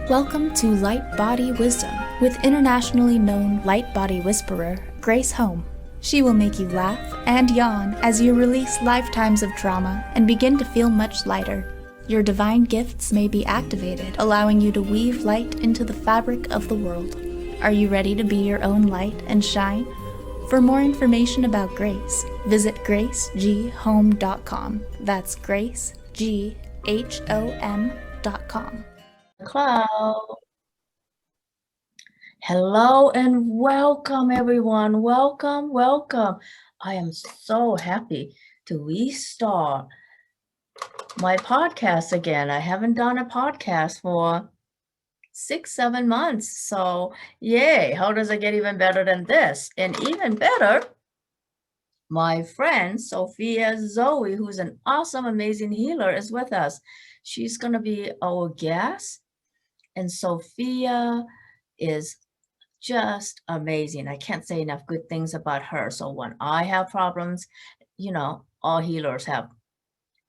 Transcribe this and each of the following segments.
Welcome to Light Body Wisdom with internationally known light body whisperer Grace Home. She will make you laugh and yawn as you release lifetimes of trauma and begin to feel much lighter. Your divine gifts may be activated, allowing you to weave light into the fabric of the world. Are you ready to be your own light and shine? For more information about Grace, visit graceghome.com. That's graceghom.com. Cloud. Hello and welcome everyone. Welcome. I am so happy to restart my podcast again. I haven't done a podcast for 6-7 months. So yay, how does it get even better than this? And even better, my friend Sophia Zoe, who's an awesome, amazing healer, is with us. She's going to be our guest. And Sophia is just amazing. I can't say enough good things about her. So when I have problems, all healers have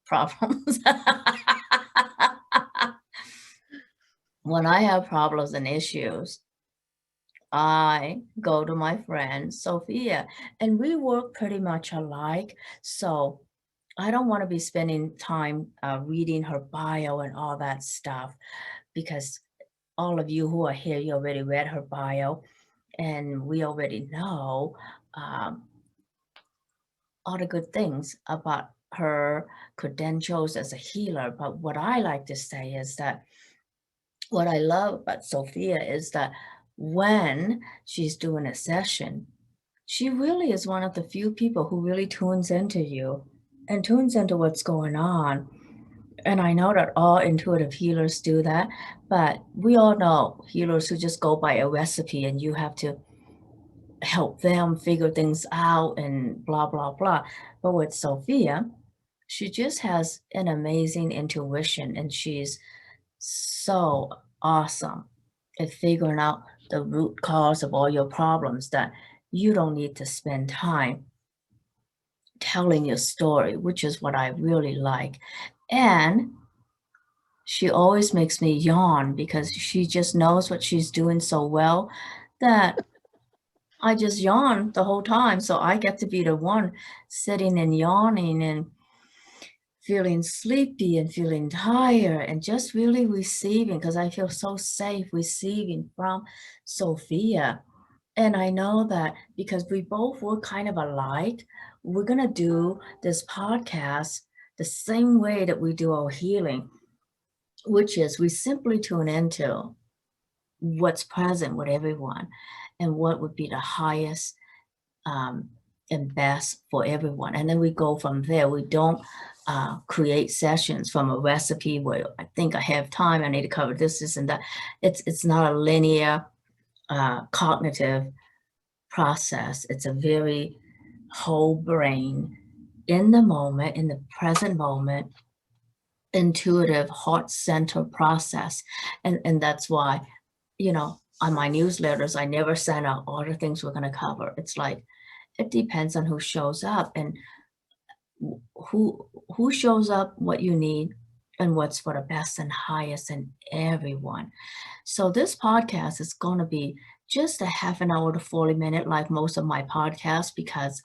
problems. When I have problems and issues, I go to my friend Sophia, and we work pretty much alike. So I don't want to be spending time reading her bio and all that stuff, because all of you who are here, you already read her bio, and we already know all the good things about her credentials as a healer. But what I like to say is that what I love about Sophia is that when she's doing a session, she really is one of the few people who really tunes into you and tunes into what's going on. And I know that all intuitive healers do that, but we all know healers who just go by a recipe and you have to help them figure things out and blah, blah, blah. But with Sophia, she just has an amazing intuition, and she's so awesome at figuring out the root cause of all your problems that you don't need to spend time telling your story, which is what I really like. And she always makes me yawn because she just knows what she's doing so well that I just yawn the whole time. So I get to be the one sitting and yawning and feeling sleepy and feeling tired and just really receiving, because I feel so safe receiving from Sophia. And I know that because we both were kind of alike, we're going to do this podcast the same way that we do our healing, which is we simply tune into what's present with everyone and what would be the highest and best for everyone. And then we go from there. We don't create sessions from a recipe where I think I have time, I need to cover this, and that. It's not a linear cognitive process. It's a very whole brain, in the moment, in the present moment, intuitive heart center process. And that's why, on my newsletters, I never send out all the things we're going to cover. It's like, it depends on who shows up and who shows up, what you need, and what's for the best and highest in everyone. So this podcast is going to be just a half an hour to 40 minutes, like most of my podcasts, because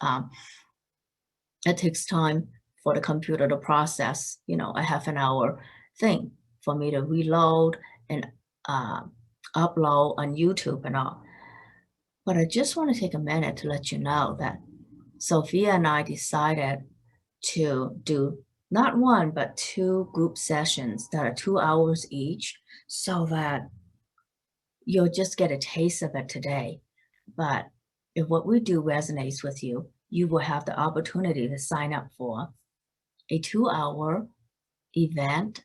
it takes time for the computer to process, a half an hour thing for me to reload and upload on YouTube and all. But I just want to take a minute to let you know that Sophia and I decided to do not one, but 2 group sessions that are 2 hours each, so that you'll just get a taste of it today. But if what we do resonates with you, you will have the opportunity to sign up for a 2-hour event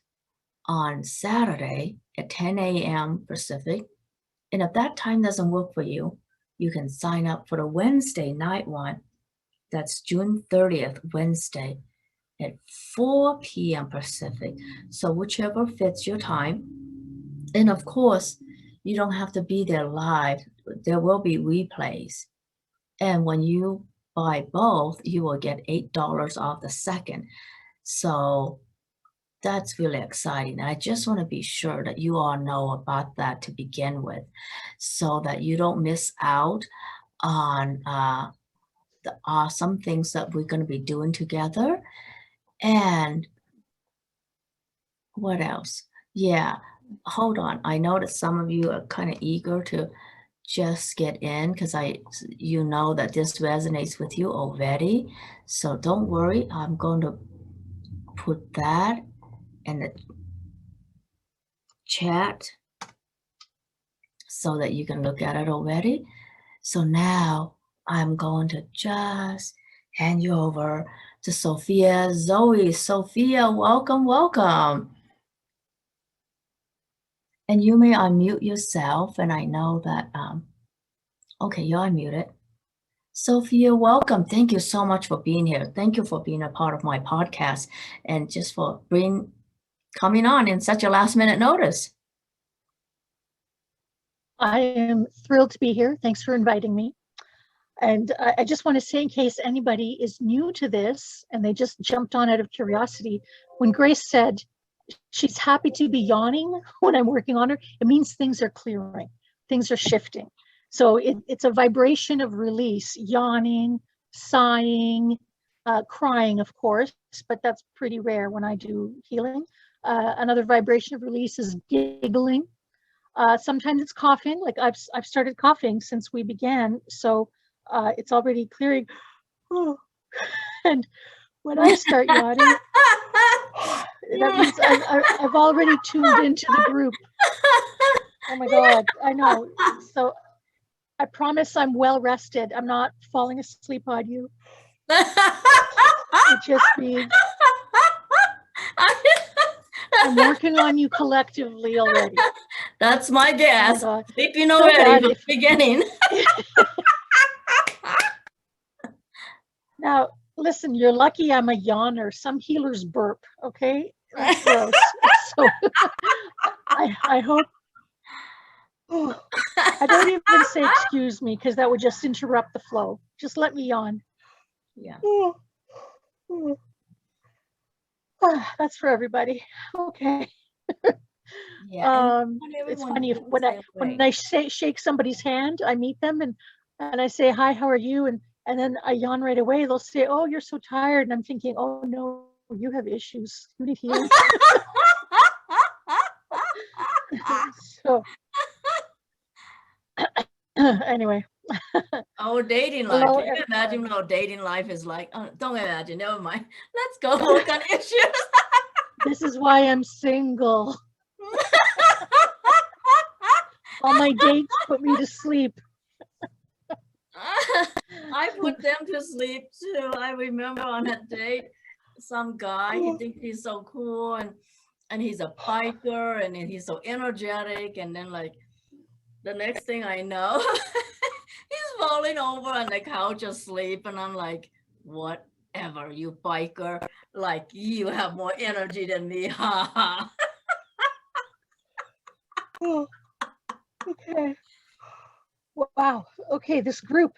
on Saturday at 10 a.m. Pacific. And if that time doesn't work for you, you can sign up for the Wednesday night one. That's June 30th, Wednesday at 4 p.m. Pacific. So whichever fits your time. And of course, you don't have to be there live. There will be replays. And when you buy both, you will get $8 off the second. So That's really exciting. I just want to be sure that you all know about that to begin with, so that you don't miss out on the awesome things that we're going to be doing together. And what else? Yeah, hold on. I know that some of you are kind of eager to just get in because you know that this resonates with you already. So don't worry. I'm going to put that in the chat so that you can look at it already. So now I'm going to just hand you over to Sophia Zoe. Sophia, welcome, welcome. And you may unmute yourself, and I know that, okay, you're unmuted. Sophia, welcome. Thank you so much for being here. Thank you for being a part of my podcast and just for coming on in such a last minute notice. I am thrilled to be here. Thanks for inviting me. And I just want to say, in case anybody is new to this and they just jumped on out of curiosity, when Grace said she's happy to be yawning when I'm working on her, it means things are clearing, things are shifting. So it's a vibration of release, yawning, sighing, crying, of course, but that's pretty rare when I do healing. Another vibration of release is giggling. Sometimes it's coughing, like I've started coughing since we began, so it's already clearing. And when I start yawning, that means I've already tuned into the group. Oh my God, I know. So I promise I'm well rested. I'm not falling asleep on you. It just means I'm working on you collectively already. That's my guess. Oh my God. Sleeping already from the beginning. Now, listen, you're lucky I'm a yawner. Some healers burp, okay? That's gross. So I hope, I don't even say excuse me because that would just interrupt the flow. Just let me yawn. Yeah. That's for everybody. Okay. Yeah. It's funny if when I shake somebody's hand, I meet them and I say, hi, how are you? And then I yawn right away. They'll say, oh, you're so tired. And I'm thinking, oh no, you have issues. You need healing. So anyway. Oh, dating life. Hello, can you imagine how dating life is like? Oh, don't imagine, never mind. Let's go work on issues. This is why I'm single. All my dates put me to sleep. I put them to sleep too. I remember on a date, some guy, he thinks he's so cool and he's a biker and he's so energetic, and then like the next thing I know, he's falling over on the couch asleep, and I'm like, whatever, you biker, like you have more energy than me, ha ha. Oh, okay. Wow. Okay, this group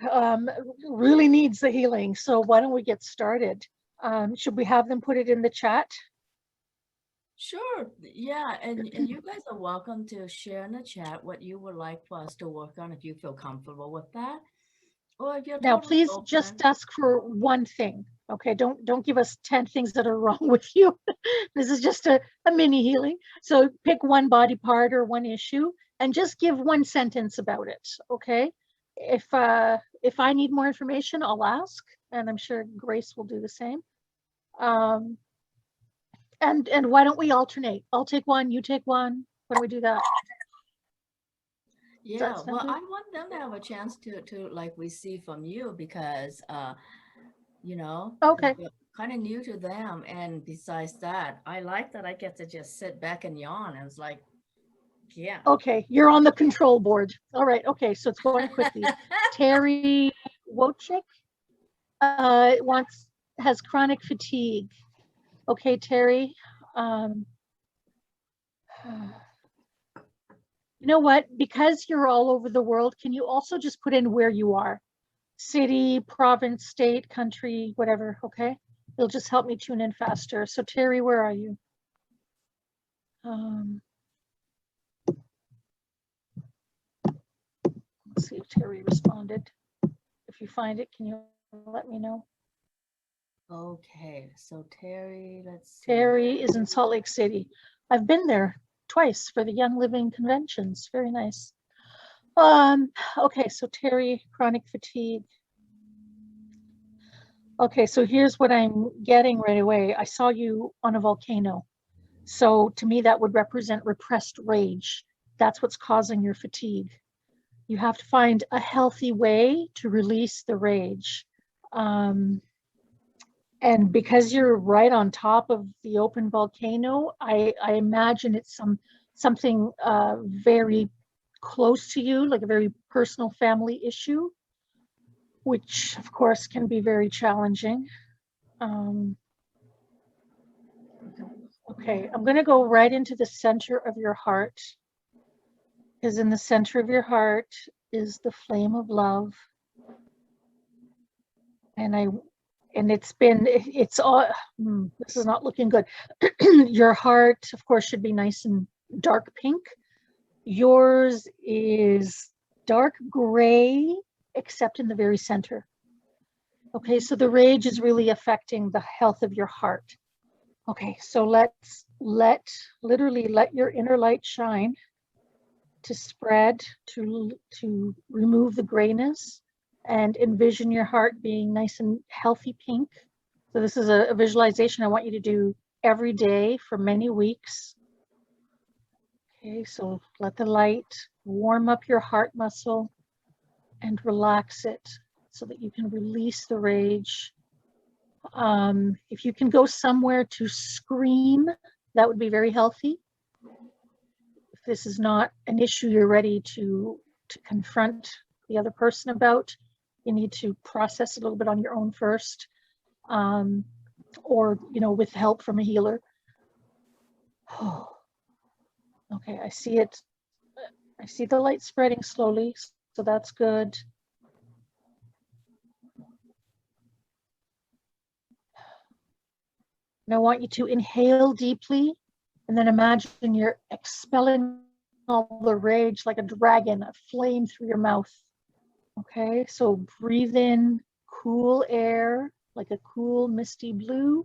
really needs the healing. So why don't we get started? Should we have them put it in the chat? Sure. Yeah, and you guys are welcome to share in the chat what you would like for us to work on if you feel comfortable with that. Or if you're now, totally please open. just ask for one thing. Okay, don't give us 10 things that are wrong with you. This is just a mini healing. So pick one body part or one issue and just give one sentence about it. Okay. If I need more information, I'll ask, and I'm sure Grace will do the same. And why don't we alternate? I'll take one, you take one. Why don't we do that? Yeah, well, I want them to have a chance to like receive from you because you know, okay, kind of new to them. And besides that, I like that I get to just sit back and yawn, and it's like, yeah. Okay, you're on the control board. All right, okay, so it's going quickly. Terry Wojcik has chronic fatigue. Okay, Terry. You know what? Because you're all over the world, can you also just put in where you are? City, province, state, country, whatever, okay? It'll just help me tune in faster. So Terry, where are you? Let's see if Terry responded. If you find it, can you let me know? Okay, so Terry, let's see. Terry is in Salt Lake City. I've been there twice for the Young Living conventions. Very nice. Okay, so Terry, chronic fatigue. Okay, so here's what I'm getting right away. I saw you on a volcano. So to me, that would represent repressed rage. That's what's causing your fatigue. You have to find a healthy way to release the rage. And because you're right on top of the open volcano, I imagine it's something very close to you, like a very personal family issue, which of course can be very challenging. Okay, I'm going to go right into the center of your heart, because in the center of your heart is the flame of love. And it's all, this is not looking good. Your heart, of course, should be nice and dark pink. Yours is dark gray, except in the very center. Okay, so the rage is really affecting the health of your heart. Okay, so let's literally let your inner light shine to spread, to remove the grayness, and envision your heart being nice and healthy pink. So this is a visualization I want you to do every day for many weeks. Okay, so let the light warm up your heart muscle and relax it so that you can release the rage. If you can go somewhere to scream, that would be very healthy. If this is not an issue you're ready to confront the other person about, you need to process a little bit on your own first, or with help from a healer. Okay, I see it. I see the light spreading slowly, so that's good. And I want you to inhale deeply, and then imagine you're expelling all the rage like a dragon, a flame through your mouth. Okay, so breathe in cool air, like a cool misty blue,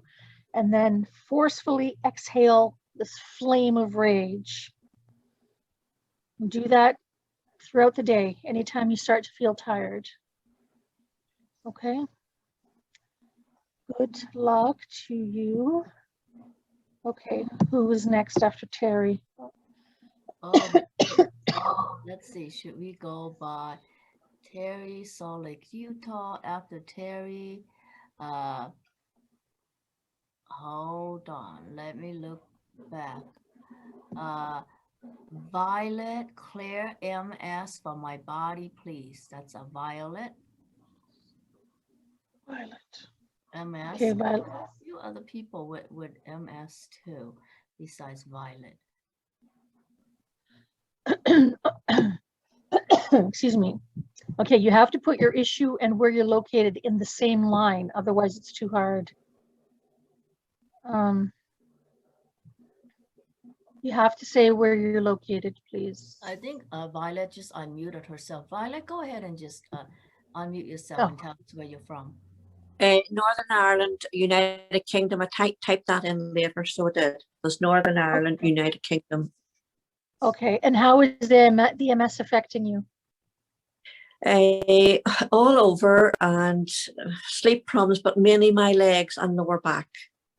and then forcefully exhale this flame of rage. Do that throughout the day, anytime you start to feel tired. Okay. Good luck to you. Okay, who is next after Terry? Let's see, should we go by Terry, Salt Lake, Utah? After Terry, hold on, let me look back. Violet, Claire, MS for my body, please. That's a Violet. Violet. MS. Okay, Violet. A few other people with MS too, besides Violet. Excuse me. Okay, you have to put your issue and where you're located in the same line, otherwise it's too hard. You have to say where you're located, please. I think Violet just unmuted herself. Violet, go ahead and just unmute yourself and tell us where you're from. Northern Ireland, United Kingdom. I typed that in later, so it did. It was Northern Ireland, okay. United Kingdom. Okay, and how is the MS affecting you? All over, and sleep problems, but mainly my legs and lower back,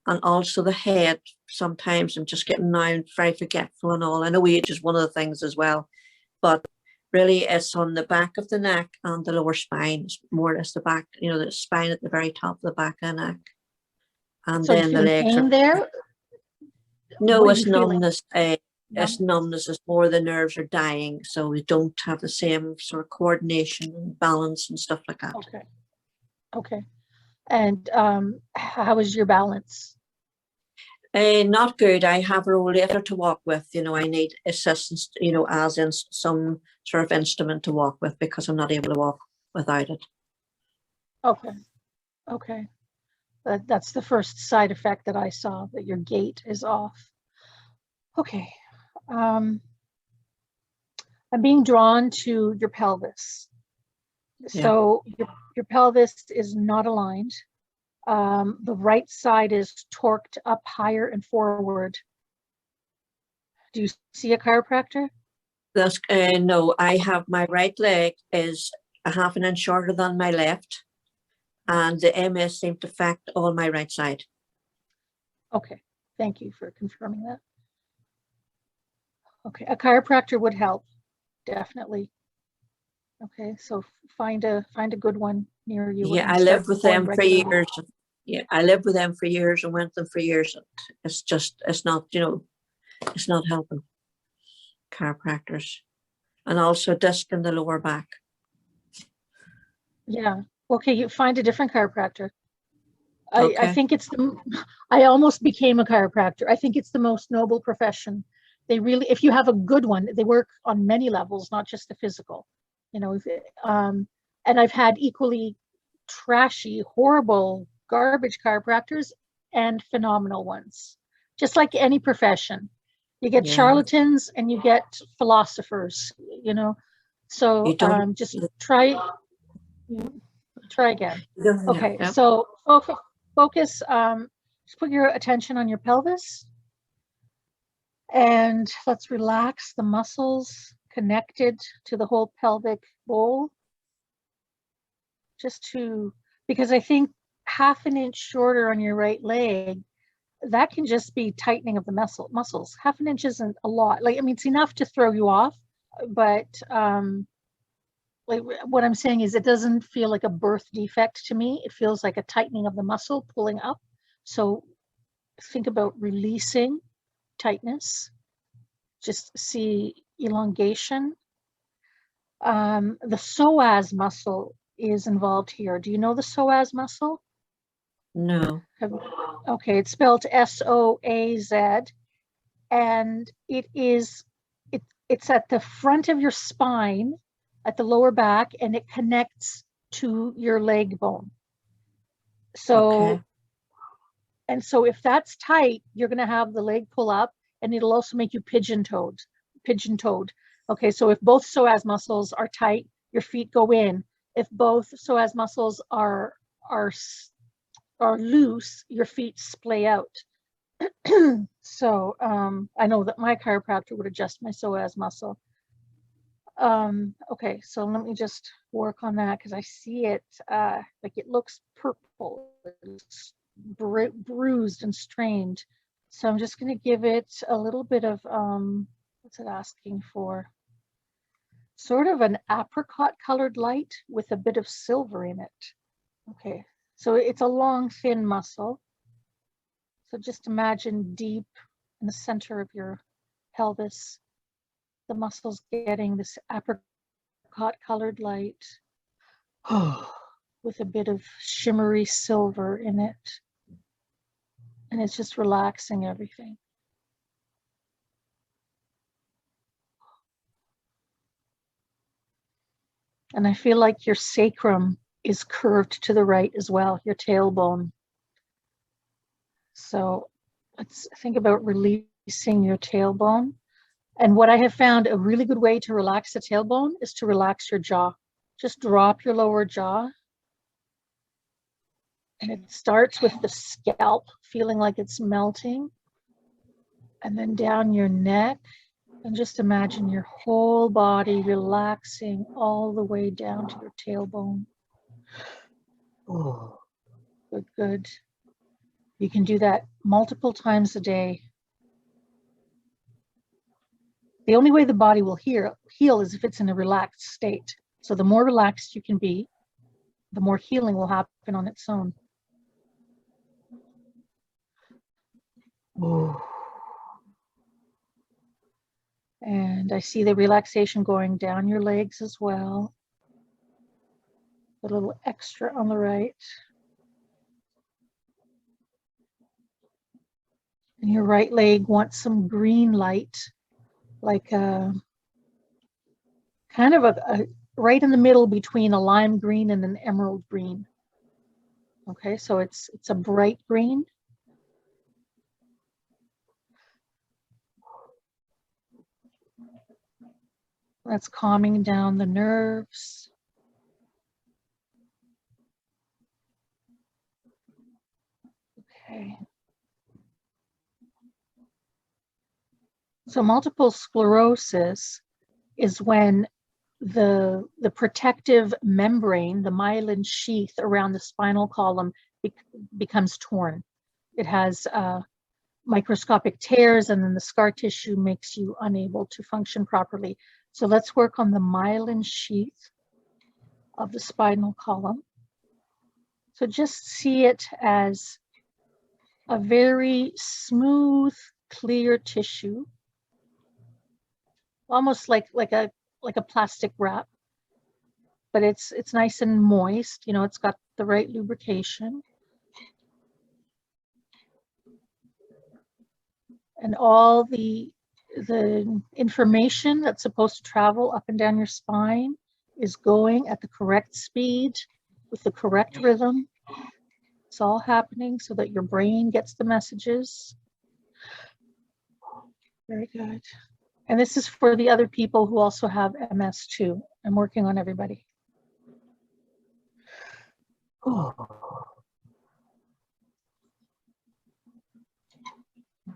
and also the head. Sometimes I'm just getting now very forgetful and all. I know age is one of the things as well, but really it's on the back of the neck and the lower spine. It's more or less the back, the spine at the very top of the back of the neck. And so then the legs are there. No, it's numbness. It's numbness. It's more the nerves are dying, so we don't have the same sort of coordination and balance and stuff like that. Okay. And how is your balance? Not good. I have a rollator to walk with. I need assistance, as in some sort of instrument to walk with, because I'm not able to walk without it. Okay. That's the first side effect that I saw, that your gait is off. Okay. I'm being drawn to your pelvis. So your pelvis is not aligned. The right side is torqued up higher and forward. Do you see a chiropractor? That's, no, I have my right leg is a half an inch shorter than my left, and the MS seemed to affect on my right side. Okay, thank you for confirming that. Okay, a chiropractor would help, definitely. Okay, so find a good one near you. Yeah, and I start lived with going them for regularly. years. Yeah, I lived with them for years and went with them for years. And it's just, it's not, you know, it's not helping. Chiropractors. And also disc in the lower back. Yeah, okay, you find a different chiropractor. I Okay. think it's I almost became a chiropractor. I think it's the most noble profession. They really, if you have a good one, they work on many levels, not just the physical. You know, and I've had equally trashy, horrible, garbage chiropractors and phenomenal ones. Just like any profession, you get Yeah. charlatans and you get philosophers. You know, so You don't. just try again. Yeah, Okay, yeah. so focus, just put your attention on your pelvis and let's relax the muscles connected to the whole pelvic bowl. Because I think half an inch shorter on your right leg, that can just be tightening of the muscles. Half an inch isn't a lot. Like, I mean, it's enough to throw you off, but like what I'm saying is it doesn't feel like a birth defect to me. It feels like a tightening of the muscle pulling up. So think about releasing tightness. Just see elongation. The psoas muscle is involved here. Do you know the psoas muscle? No. Okay, it's spelled SOAZ, and it's at the front of your spine, at the lower back, and it connects to your leg bone. So, Okay. and so if that's tight, you're going to have the leg pull up, and it'll also make you pigeon-toed. Okay, so if both psoas muscles are tight, your feet go in. If both psoas muscles are loose, your feet splay out. So I know that my chiropractor would adjust my psoas muscle. Okay, so let me just work on that because I see it like it looks purple, it's bruised and strained. So I'm just going to give it a little bit of what's it asking for? Sort of an apricot colored light with a bit of silver in it. Okay, so it's a long, thin muscle. So just imagine deep in the center of your pelvis, the muscles getting this apricot colored light with a bit of shimmery silver in it. And it's just relaxing everything. And I feel like your sacrum is curved to the right as well, your tailbone. So let's think about releasing your tailbone. And what I have found a really good way to relax the tailbone is to relax your jaw. Just drop your lower jaw. And it starts with the scalp, feeling like it's melting. And then down your neck. And just imagine your whole body relaxing all the way down to your tailbone. Oh, good, good. You can do that multiple times a day. The only way the body will heal is if it's in a relaxed state. So the more relaxed you can be, the more healing will happen on its own. Oh. And I see the relaxation going down your legs as well. A little extra on the right. And your right leg wants some green light, like a kind of a right in the middle between a lime green and an emerald green. Okay, so it's a bright green. That's calming down the nerves. Okay. So multiple sclerosis is when the protective membrane, the myelin sheath around the spinal column becomes torn. It has microscopic tears, and then the scar tissue makes you unable to function properly. So let's work on the myelin sheath of the spinal column. So just see it as a very smooth, clear tissue, almost like a plastic wrap, but it's nice and moist. You know, it's got the right lubrication. And all the information that's supposed to travel up and down your spine is going at the correct speed with the correct rhythm. It's all happening so that your brain gets the messages. Very good. And this is for the other people who also have MS too. I'm working on everybody. Oh.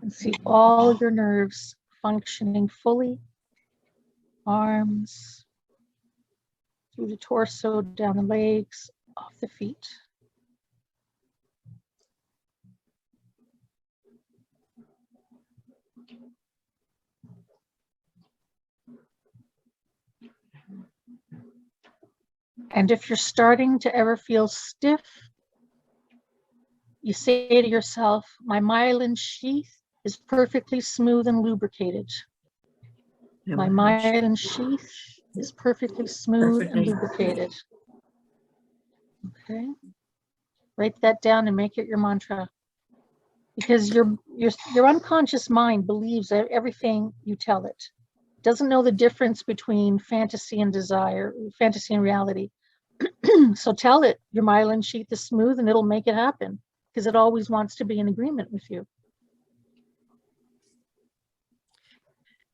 And see all your nerves functioning fully. Arms, through the torso, down the legs, off the feet. And if you're starting to ever feel stiff, you say to yourself, my myelin sheath is perfectly smooth and lubricated. My myelin sheath is perfectly smooth and lubricated. Okay. Write that down and make it your mantra. Because your unconscious mind believes everything you tell it. It doesn't know the difference between fantasy and desire, fantasy and reality. So tell it your myelin sheath is smooth and it'll make it happen, because it always wants to be in agreement with you.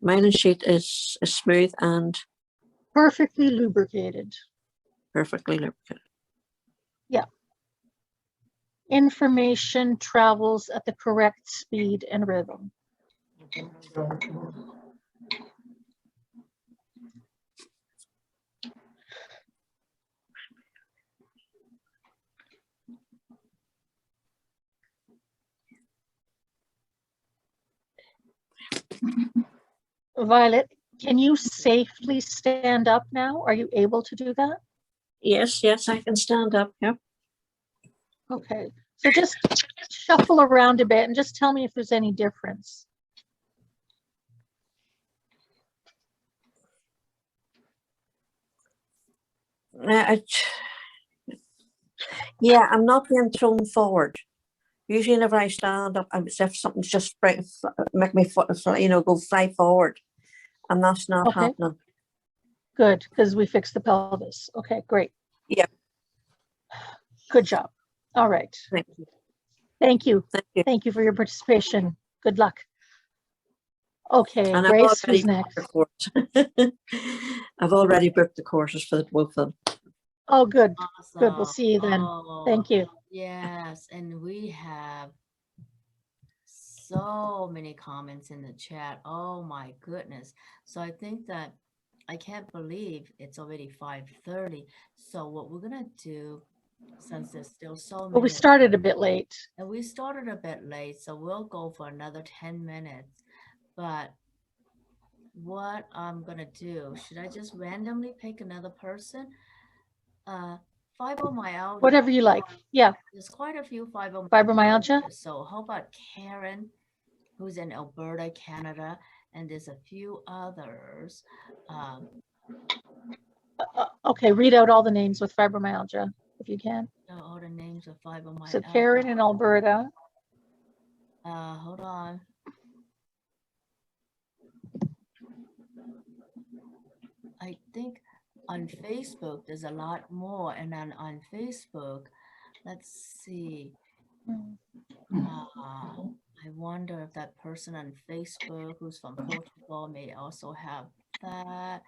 Myelin sheath is smooth and Perfectly lubricated. perfectly lubricated. Yeah. Information travels at the correct speed and rhythm. Violet, can you safely stand up now? Are you able to do that? Yes, I can stand up. Yep. Okay, so just shuffle around a bit and just tell me if there's any difference. Yeah, I'm not being thrown forward. Usually whenever I stand up, I'm as if something's just make me foot, go fly forward. And that's not happening. Good, because we fixed the pelvis. Okay, great. Yeah. Good job. All right. Thank you. Thank you. Thank you. Thank you for your participation. Good luck. Okay, And Grace, who's next? I've already booked the courses for the both of them. Oh, good. Awesome. Good. We'll see you then. Oh, Thank you. yes, and we have so many comments in the chat. Oh my goodness. So I think that I can't believe it's already 5:30. So what we're gonna do, since there's still so many. Well, we started a bit late. And we started a bit late, so we'll go for another 10 minutes. But what I'm gonna do, should I just randomly pick another person? Fibromyalgia. Whatever you like. Yeah. There's quite a few Fibromyalgia. So how about Karen, who's in Alberta, Canada, and there's a few others. Okay, read out all the names with fibromyalgia if you can. All the names of fibromyalgia. So Karen in Alberta. Hold on. I think on Facebook there's a lot more, and then on Facebook, let's see. I wonder if that person on Facebook who's from Portugal may also have that.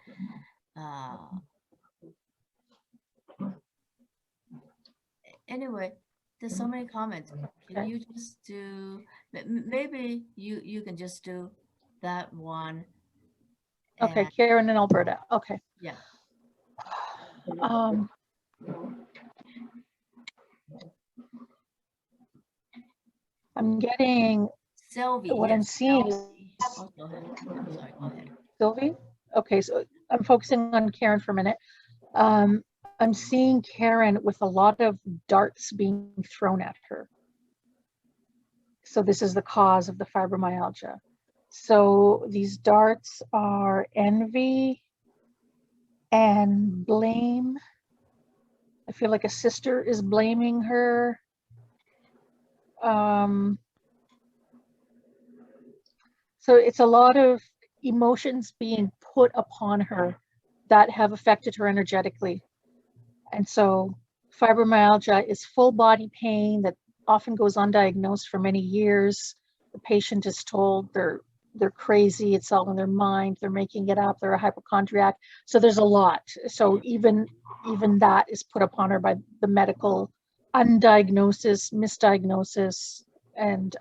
There's so many comments. Can Okay. you just do, maybe you can just do that one. Okay, And Karen in Alberta. Okay. yeah, Um, I'm getting Sylvie, what I'm yes, seeing is Sylvie. Oh, go ahead. I'm sorry, go ahead. Sylvie. Okay, so I'm focusing on Karen for a minute. I'm seeing Karen with a lot of darts being thrown at her. So this is the cause of the fibromyalgia. So these darts are envy and blame. I feel like a sister is blaming her. So it's a lot of emotions being put upon her that have affected her energetically. And so fibromyalgia is full body pain that often goes undiagnosed for many years. The patient is told they're crazy, it's all in their mind, they're making it up, they're a hypochondriac. So there's a lot. So even that is put upon her by the medical undiagnosis, misdiagnosis, and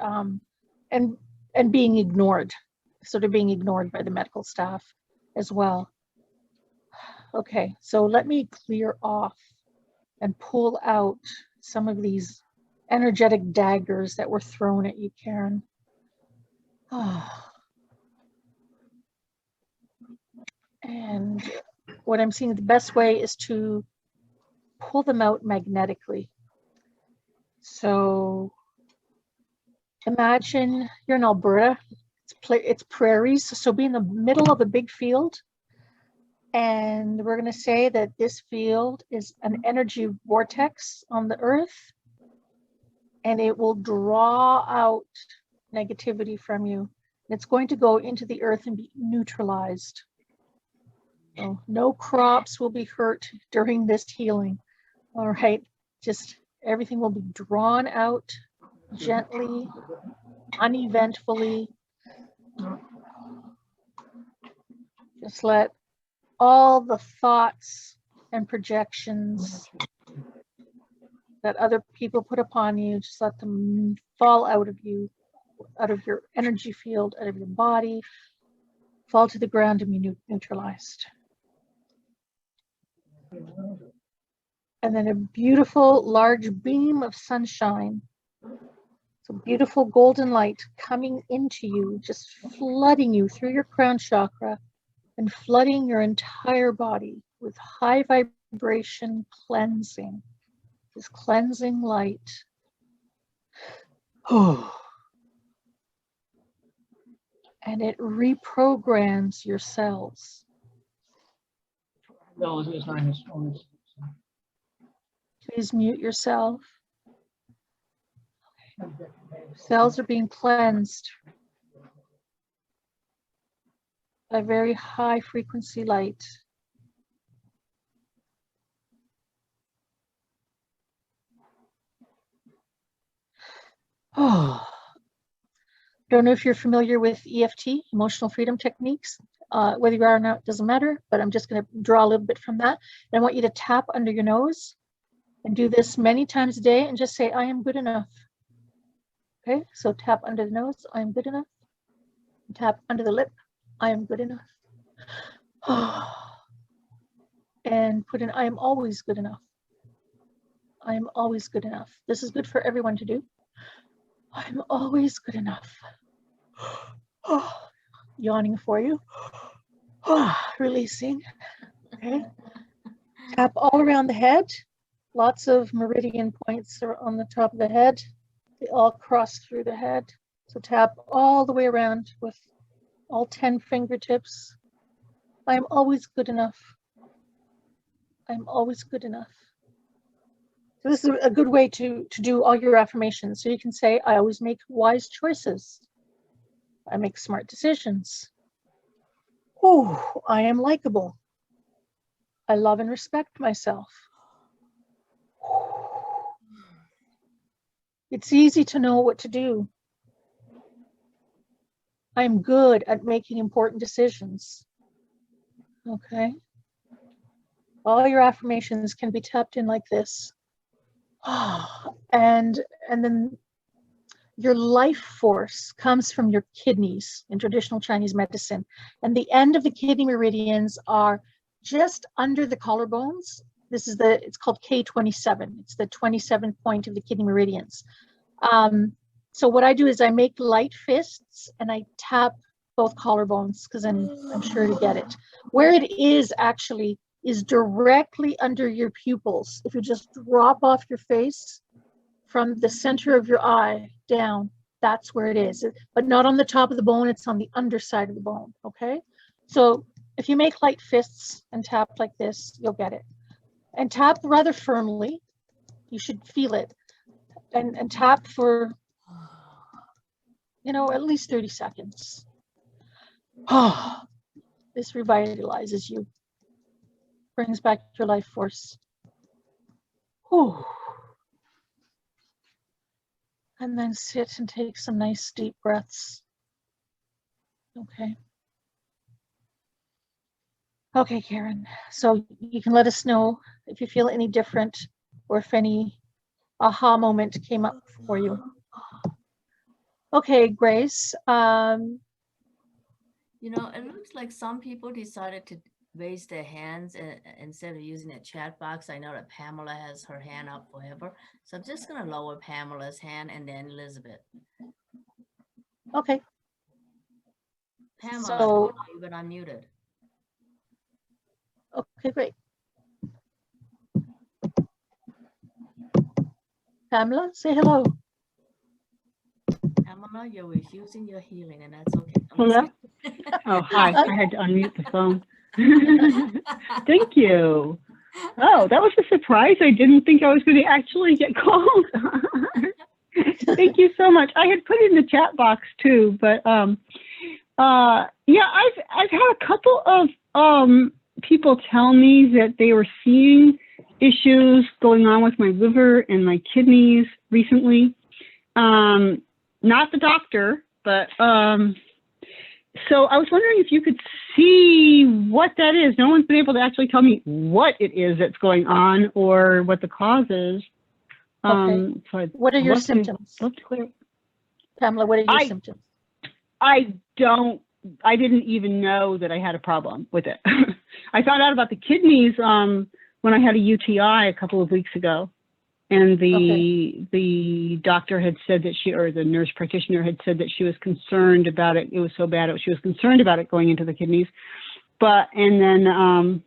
being ignored. So they're being ignored by the medical staff as well. Okay, so let me clear off and pull out some of these energetic daggers that were thrown at you, Karen. And what I'm seeing, the best way is to pull them out magnetically. So imagine you're in Alberta, it's prairies, so be in the middle of a big field. And we're going to say that this field is an energy vortex on the earth, and it will draw out negativity from you. It's going to go into the earth and be neutralized. So no crops will be hurt during this healing. All right, just everything will be drawn out gently, uneventfully. Just let all the thoughts and projections that other people put upon you, just let them fall out of you, out of your energy field, out of your body, fall to the ground and be neutralized. And then a beautiful large beam of sunshine, so beautiful golden light coming into you, just flooding you through your crown chakra and flooding your entire body with high vibration cleansing, this cleansing light. And it reprograms your cells. Please mute yourself. Cells are being cleansed by very high frequency light. Don't know if you're familiar with EFT, emotional freedom techniques. Whether you are or not, doesn't matter, but I'm just going to draw a little bit from that. And I want you to tap under your nose and do this many times a day and just say, I am good enough. Okay, so tap under the nose, I am good enough. Tap under the lip, I am good enough. And put in, I am always good enough. I am always good enough. This is good for everyone to do. I'm always good enough. Yawning for you. Releasing. Okay. Tap all around the head. Lots of meridian points are on the top of the head. They all cross through the head. So tap all the way around with all 10 fingertips. I'm always good enough. I'm always good enough. So this is a good way to do all your affirmations. So you can say, I always make wise choices. I make smart decisions. Oh, I am likable. I love and respect myself. It's easy to know what to do. I'm good at making important decisions. Okay. All your affirmations can be tapped in like this. and then your life force comes from your kidneys in traditional Chinese medicine. And the end of the kidney meridians are just under the collarbones. It's called K27. It's the 27th point of the kidney meridians. So what I do is I make light fists and I tap both collarbones because I'm sure to get it. Where it is actually is directly under your pupils. If you just drop off your face from the center of your eye down, that's where it is, but not on the top of the bone, it's on the underside of the bone, okay? So if you make light fists and tap like this, you'll get it. And tap rather firmly, you should feel it, and tap for, at least 30 seconds. Oh, this revitalizes you, brings back your life force. Whew. And then sit and take some nice deep breaths. Okay. Okay, Karen. So you can let us know if you feel any different or if any aha moment came up for you. Okay, Grace. It looks like some people decided to raise their hands instead of using a chat box. I know that Pamela has her hand up forever. So I'm just going to lower Pamela's hand and then Elizabeth. Okay. Pamela, So, you've been unmuted. Okay, great. Pamela, say hello. Pamela, you're refusing your healing, and that's okay. Hello? Oh, hi. I had to unmute the phone. Thank you. Oh, that was a surprise. I didn't think I was going to actually get called. Thank you so much. I had put it in the chat box too, but yeah, I've had a couple of people tell me that they were seeing issues going on with my liver and my kidneys recently. Not the doctor, but so I was wondering if you could see what that is. No one's been able to actually tell me what it is that's going on or what the cause is. Okay. So What are your symptoms? Pamela, what are your symptoms? I didn't even know that I had a problem with it. I found out about the kidneys when I had a UTI a couple of weeks ago. And the doctor had said that or the nurse practitioner had said that she was concerned about it. It was so bad. She was concerned about it going into the kidneys. And then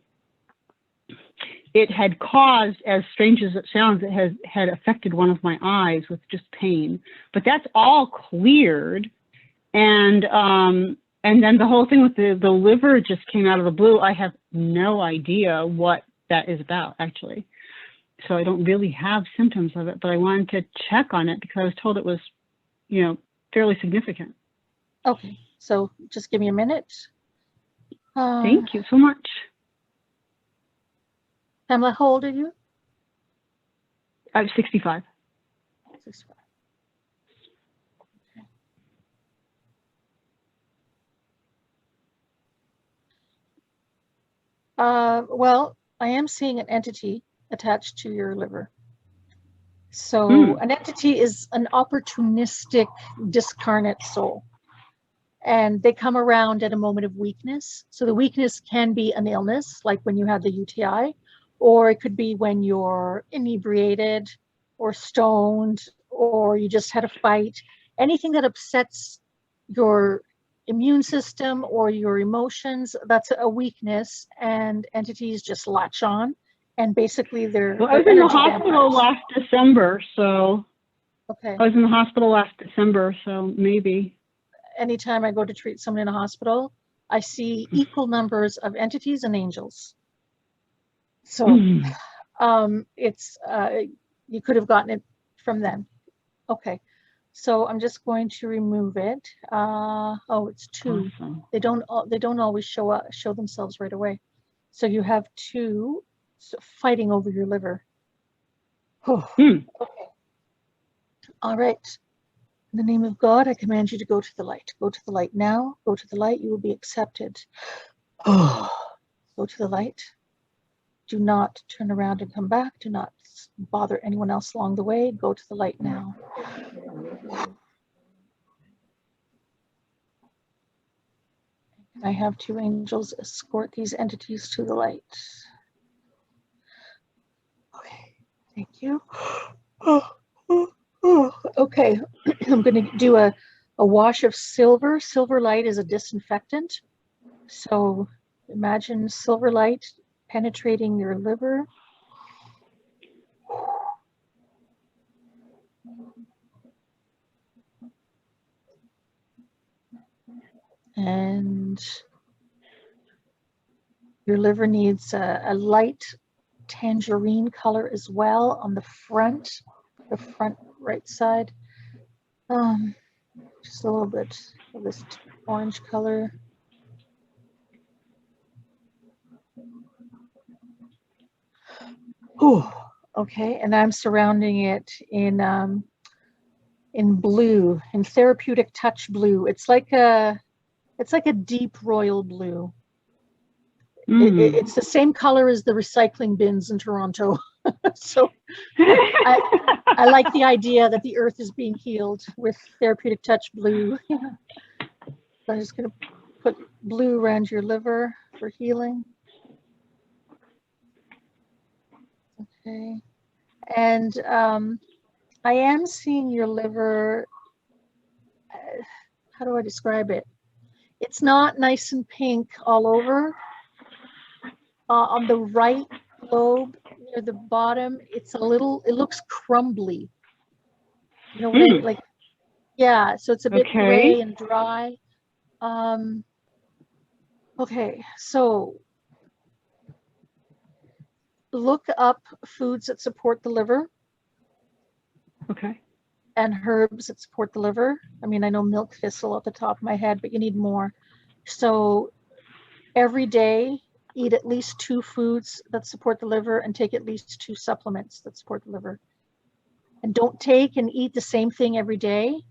it had caused, as strange as it sounds, it had affected one of my eyes with just pain. But that's all cleared. And then the whole thing with the liver just came out of the blue. I have no idea what that is about, actually. So I don't really have symptoms of it, but I wanted to check on it because I was told it was, fairly significant. Okay, so just give me a minute. Thank you so much. Pamela, how old are you? I'm 65. 65. Okay. Well, I am seeing an entity attached to your liver. So an entity is an opportunistic discarnate soul, and they come around at a moment of weakness. So the weakness can be an illness, like when you had the UTI, or it could be when you're inebriated or stoned, or you just had a fight. Anything that upsets your immune system or your emotions, that's a weakness, and entities just latch on. And basically they're I was in the hospital last December, so. Okay. I was in the hospital last December, so maybe. Anytime I go to treat someone in a hospital, I see equal numbers of entities and angels. So it's, you could have gotten it from them. Okay. So I'm just going to remove it. Oh, it's two. Awesome. They don't always show themselves right away. So you have two fighting over your liver. Okay. All right. In the name of God, I command you to go to the light. Go to the light now. Go to the light. You will be accepted. Go to the light. Do not turn around and come back. Do not bother anyone else along the way. Go to the light now. I have 2 angels escort these entities to the light. Okay, thank you. Okay, I'm going to do a wash of silver. Silver light is a disinfectant. So imagine silver light penetrating your liver. And your liver needs a light tangerine color as well on the front right side. Just a little bit of this orange color. Oh, okay, and I'm surrounding it in blue, in therapeutic touch blue. It's like a deep royal blue. It's the same color as the recycling bins in Toronto. So I like the idea that the earth is being healed with therapeutic touch blue. So I'm just going to put blue around your liver for healing. Okay. And I am seeing your liver, how do I describe it? It's not nice and pink all over. On the right lobe near the bottom, it looks crumbly. You know what I mean? Like, yeah, so it's a bit gray and dry. Okay, so look up foods that support the liver. Okay. And herbs that support the liver. I mean, I know milk thistle at the top of my head, but you need more. So every day, eat at least 2 foods that support the liver and take at least 2 supplements that support the liver. And don't take and eat the same thing every day.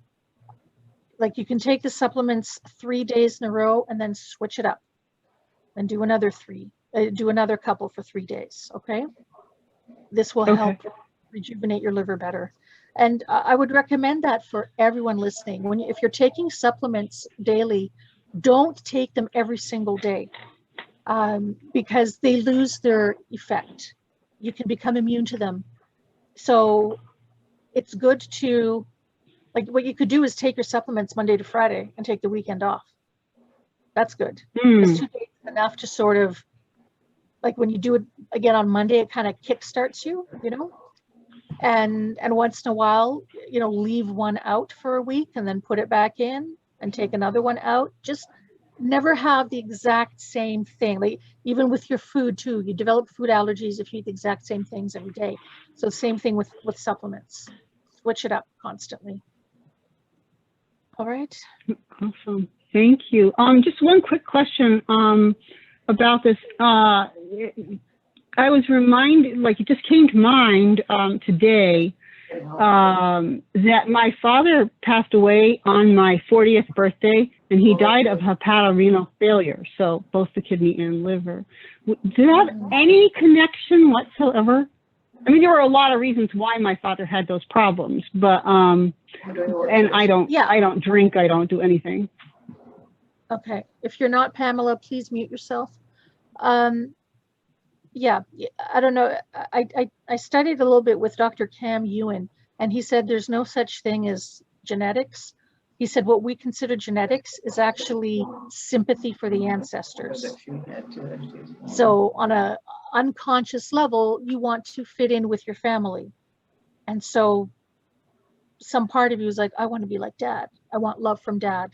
Like, you can take the supplements 3 days in a row and then switch it up and do another couple for 3 days. Okay. This will help rejuvenate your liver better. And I would recommend that for everyone listening. If you're taking supplements daily, don't take them every single day because they lose their effect. You can become immune to them. So it's good to, like, what you could do is take your supplements Monday to Friday and take the weekend off. That's good. Because 2 days is enough to sort of, like, when you do it again on Monday, it kind of kickstarts you, you know? And once in a while, you know, leave one out for a week and then put it back in and take another one out. Just never have the exact same thing. Like, even with your food too, you develop food allergies if you eat the exact same things every day. So same thing with supplements. Switch it up constantly. All right. Awesome. Thank you. Just one quick question about this. I was reminded, like, it just came to mind today that my father passed away on my 40th birthday, and he died of hepatorenal failure, so both the kidney and liver. Do you have any connection whatsoever? I mean, there were a lot of reasons why my father had those problems, but and I don't drink, I don't do anything. Okay. If you're not Pamela, please mute yourself. Yeah, I don't know. I studied a little bit with Dr. Cam Ewan, and he said there's no such thing as genetics. He said what we consider genetics is actually sympathy for the ancestors. So on a unconscious level, you want to fit in with your family. And so some part of you is like, I want to be like Dad. I want love from Dad.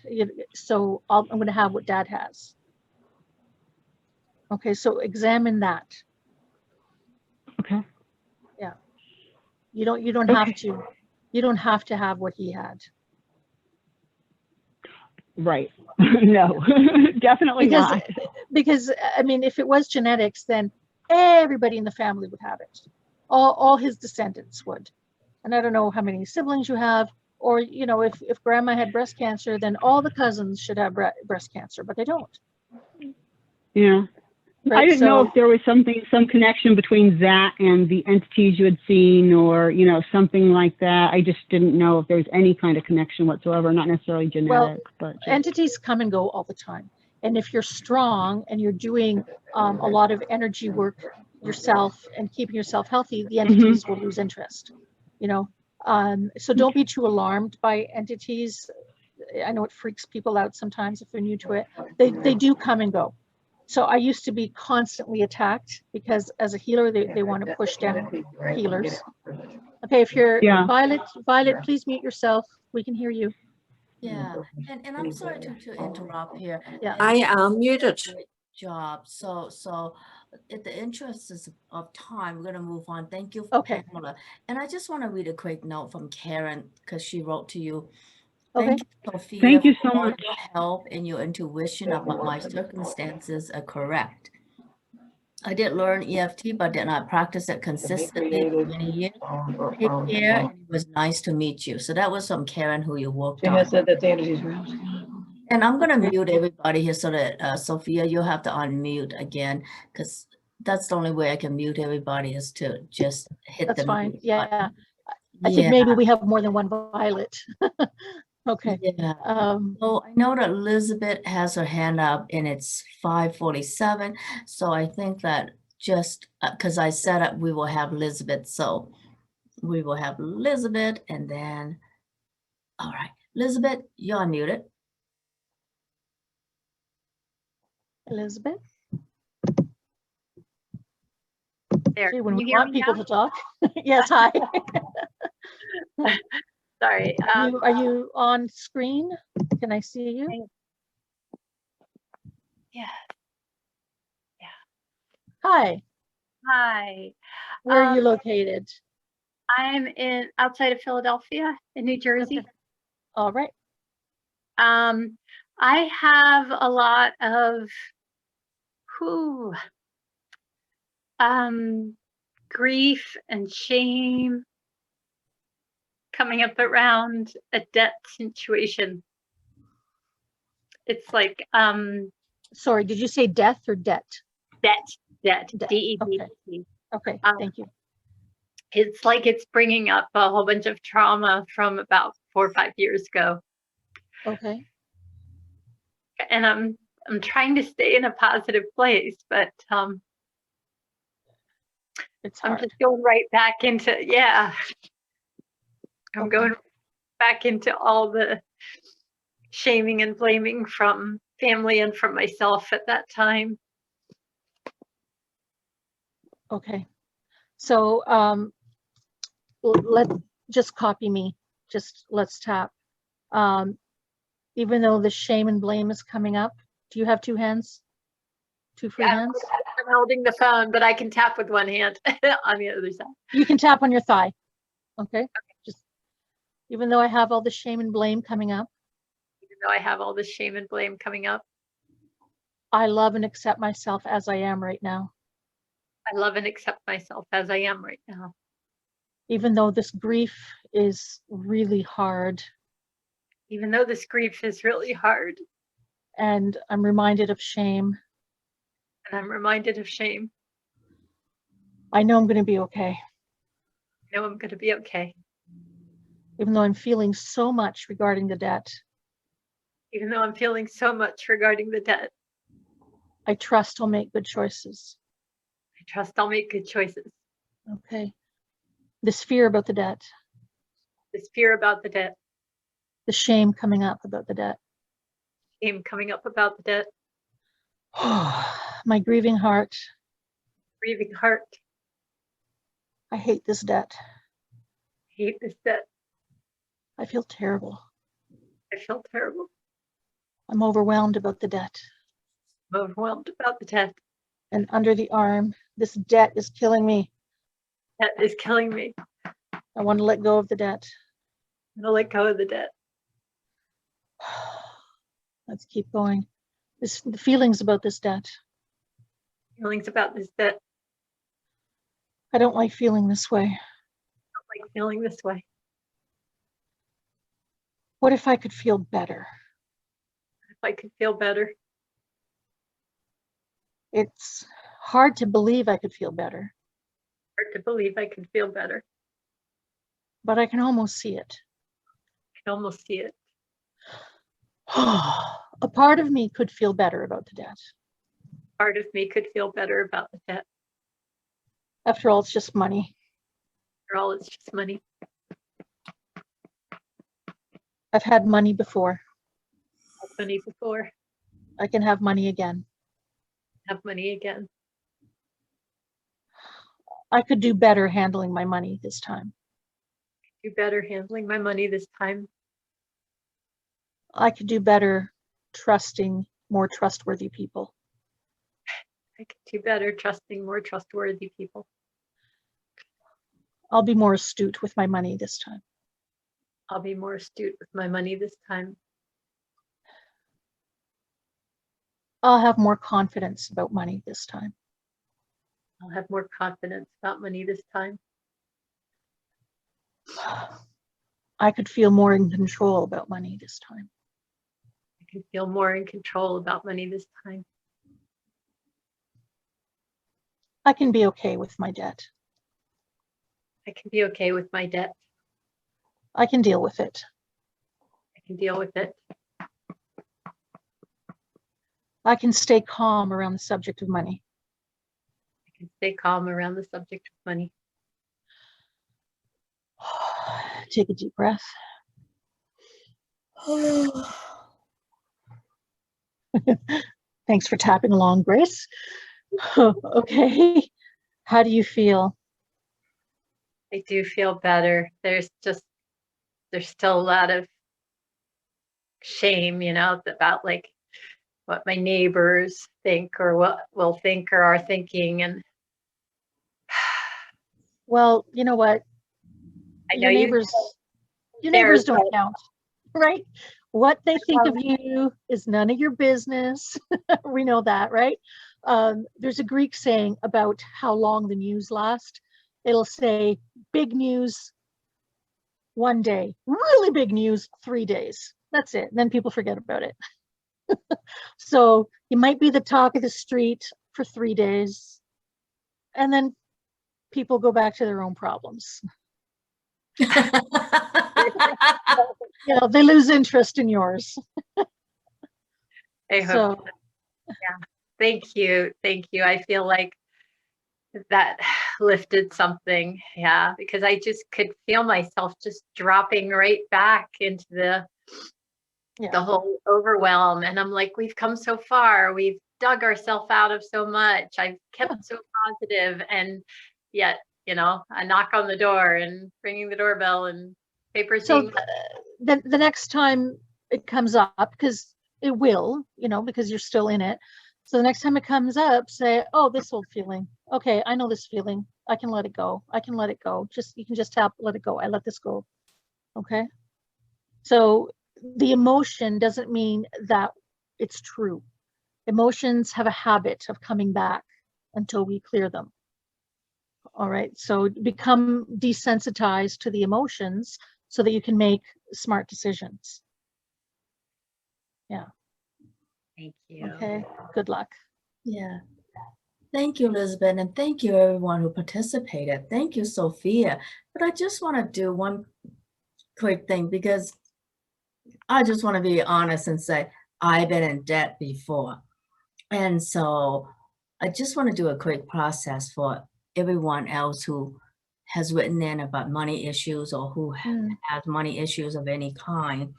So I'm going to have what Dad has. Okay, so examine that. Okay. Yeah. You don't have to have what he had. Right. No, definitely not. Because I mean, if it was genetics, then everybody in the family would have it. All his descendants would. And I don't know how many siblings you have, or, you know, if grandma had breast cancer, then all the cousins should have breast cancer, but they don't. Yeah. I Right, didn't know so- if there was some connection between that and the entities you had seen, or, you know, something like that. I just didn't know if there was any kind of connection whatsoever, not necessarily genetic, but just, Entities come and go all the time. And if you're strong and you're doing a lot of energy work yourself and keeping yourself healthy, the entities will lose interest, you know. So don't be too alarmed by entities. I know it freaks people out sometimes if they're new to it. They do come and go. So I used to be constantly attacked because as a healer, they want to push down healers. Okay, if you're Yeah. Violet, please mute yourself. We can hear you. Yeah, and I'm sorry to interrupt here. Yeah. And I you am did a muted. great job. So in the interest of time, we're gonna move on. Thank you, Okay. Pamela. And I just want to read a quick note from Karen because she wrote to you. Okay. Thank you, Sophia, Thank you for so all much. your help and your intuition about my circumstances are correct. I did learn EFT, but did not practice it consistently for many years. Take care, and it was nice to meet you. So that was from Karen, who you worked on. And I'm gonna mute everybody here so that Sophia, you'll have to unmute again, because that's the only way I can mute everybody is to just hit That's the fine. mute Yeah. button. I think maybe we have more than one Violet. Okay. Yeah. Um, Well, I know that Elizabeth has her hand up and it's 5:47. So I think that just because I said it, we will have Elizabeth. So we will have Elizabeth and then, all right, Elizabeth, you're unmuted. Elizabeth, There. see, when Can we you hear want me people now? to talk. Yes, hi. Sorry. Are you on screen? Can I see you? Yeah. Hi, Hi. where are you Um, located? I'm outside of Philadelphia in New Jersey. Okay. All right. I have a lot of whew, grief and shame coming up around a debt situation. It's like Sorry, did you say death or debt? debt, Debt, D-E-B-T. Okay, Um, thank you. It's like it's bringing up a whole bunch of trauma from about 4 or 5 years ago. Okay, And I'm trying to stay in a positive place, but it's I'm hard. just going right back into, yeah. I'm Okay. going back into all the shaming and blaming from family and from myself at that time. Okay. So just copy me. Just let's tap. Even though the shame and blame is coming up, do you have two hands? Two free hands? I'm holding the phone, but I can tap with one hand on the other side. You can tap on your thigh. Okay. Just even though I have all the shame and blame coming up, Even though I have all this shame and blame coming up, I love and accept myself as I am right now. I love and accept myself as I am right now. Even though this grief is really hard Even though this grief is really hard and I'm reminded of shame, and I'm reminded of shame, I know I'm going to be okay. I know I'm going to be okay. Even though I'm feeling so much regarding the debt, Even though I'm feeling so much regarding the debt, I trust I'll make good choices. I trust I'll make good choices. Okay. This fear about the debt, This fear about the debt, the shame coming up about the debt, shame coming up about the debt, my grieving heart, grieving heart, I hate this debt. hate this debt. I feel terrible. I feel terrible. I'm overwhelmed about the debt. I'm overwhelmed about the debt. And under the arm, this debt is killing me. Debt is killing me. I want to let go of the debt. I'm gonna let go of the debt. Let's keep going. The feelings about this debt. Feelings about this debt. I don't like feeling this way. I don't like feeling this way. What if I could feel better? If I could feel better. It's hard to believe I could feel better, Hard to believe I could feel better. but I can almost see it. I can almost see it. A part of me could feel better about the debt. Part of me could feel better about the debt. After all, it's just money. After all, it's just money. I've had money before. I've had money before. I can have money again. Have money again. I could do better handling my money this time. Do better handling my money this time. I could do better trusting more trustworthy people. I could do better trusting more trustworthy people. I'll be more astute with my money this time. I'll be more astute with my money this time. I'll have more confidence about money this time. I'll have more confidence about money this time. I could feel more in control about money this time. I can feel more in control about money this time. I can be okay with my debt. I can be okay with my debt. I can deal with it. I can deal with it. I can stay calm around the subject of money. I can stay calm around the subject of money. Take a deep breath. Thanks for tapping along, Grace. Okay. How do you feel? I do feel better. There's still a lot of shame, about like what my neighbors think or what will think or are thinking. And Well, you know what? I know Your neighbors don't count, right? What they think of you is none of your business. We know that, right? There's a Greek saying about how long the news lasts. It'll say big news 1 day, really big news 3 days. That's it. And then people forget about it. So you might be the talk of the street for 3 days, and then people go back to their own problems. They lose interest in yours. I hope. Yeah. Thank you. Thank you. I feel like that lifted something. Yeah. Because I just could feel myself just dropping right back into the whole overwhelm. And I'm like, we've come so far. We've dug ourselves out of so much. I've kept so positive, and yet, a knock on the door and ringing the doorbell and papers. So the next time it comes up, because it will, because you're still in it. So the next time it comes up, say, oh, this old feeling. Okay, I know this feeling. I can let it go. I can let it go. You can just tap, let it go. I let this go. Okay. So the emotion doesn't mean that it's true. Emotions have a habit of coming back until we clear them. All right. So become desensitized to the emotions so that you can make smart decisions. Yeah. Thank you. Okay. Good luck. Yeah. Thank you, Elizabeth, and thank you everyone who participated. Thank you, Sophia. But I just want to do one quick thing, because I just want to be honest and say I've been in debt before. And so I just want to do a quick process for everyone else who has written in about money issues or who has money issues of any kind.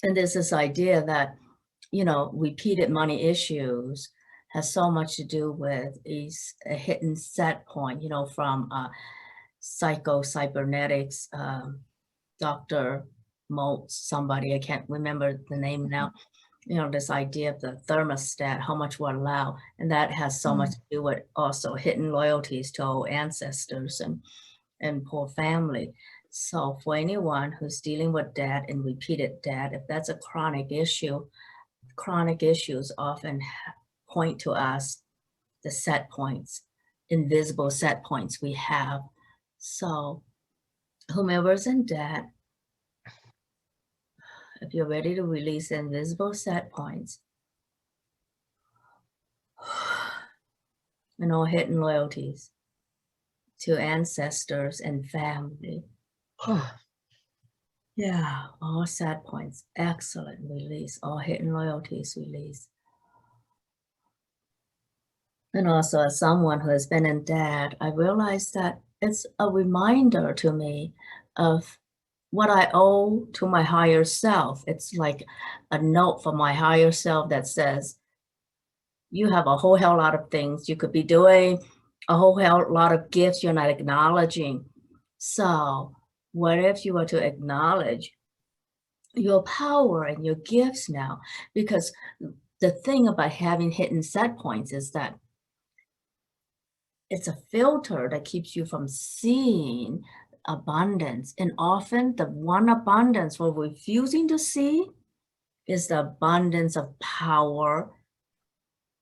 And there's this idea that, repeated money issues has so much to do with a hidden set point, from psycho-cybernetics, Dr. Maltz, somebody, I can't remember the name now, this idea of the thermostat, how much we're allowed. And that has so much to do with also hidden loyalties to our ancestors and poor family. So for anyone who's dealing with debt and repeated debt, if that's a chronic issues often point to us the set points, invisible set points we have. So whomever's in debt, if you're ready to release invisible set points, and all hidden loyalties to ancestors and family. Yeah, all sad points. Excellent. Release. All hidden loyalties, release. And also, as someone who has been in debt, I realized that it's a reminder to me of what I owe to my higher self. It's like a note from my higher self that says, you have a whole hell lot of things you could be doing, a whole hell lot of gifts you're not acknowledging. So what if you were to acknowledge your power and your gifts now? Because the thing about having hidden set points is that it's a filter that keeps you from seeing abundance. And often the one abundance we're refusing to see is the abundance of power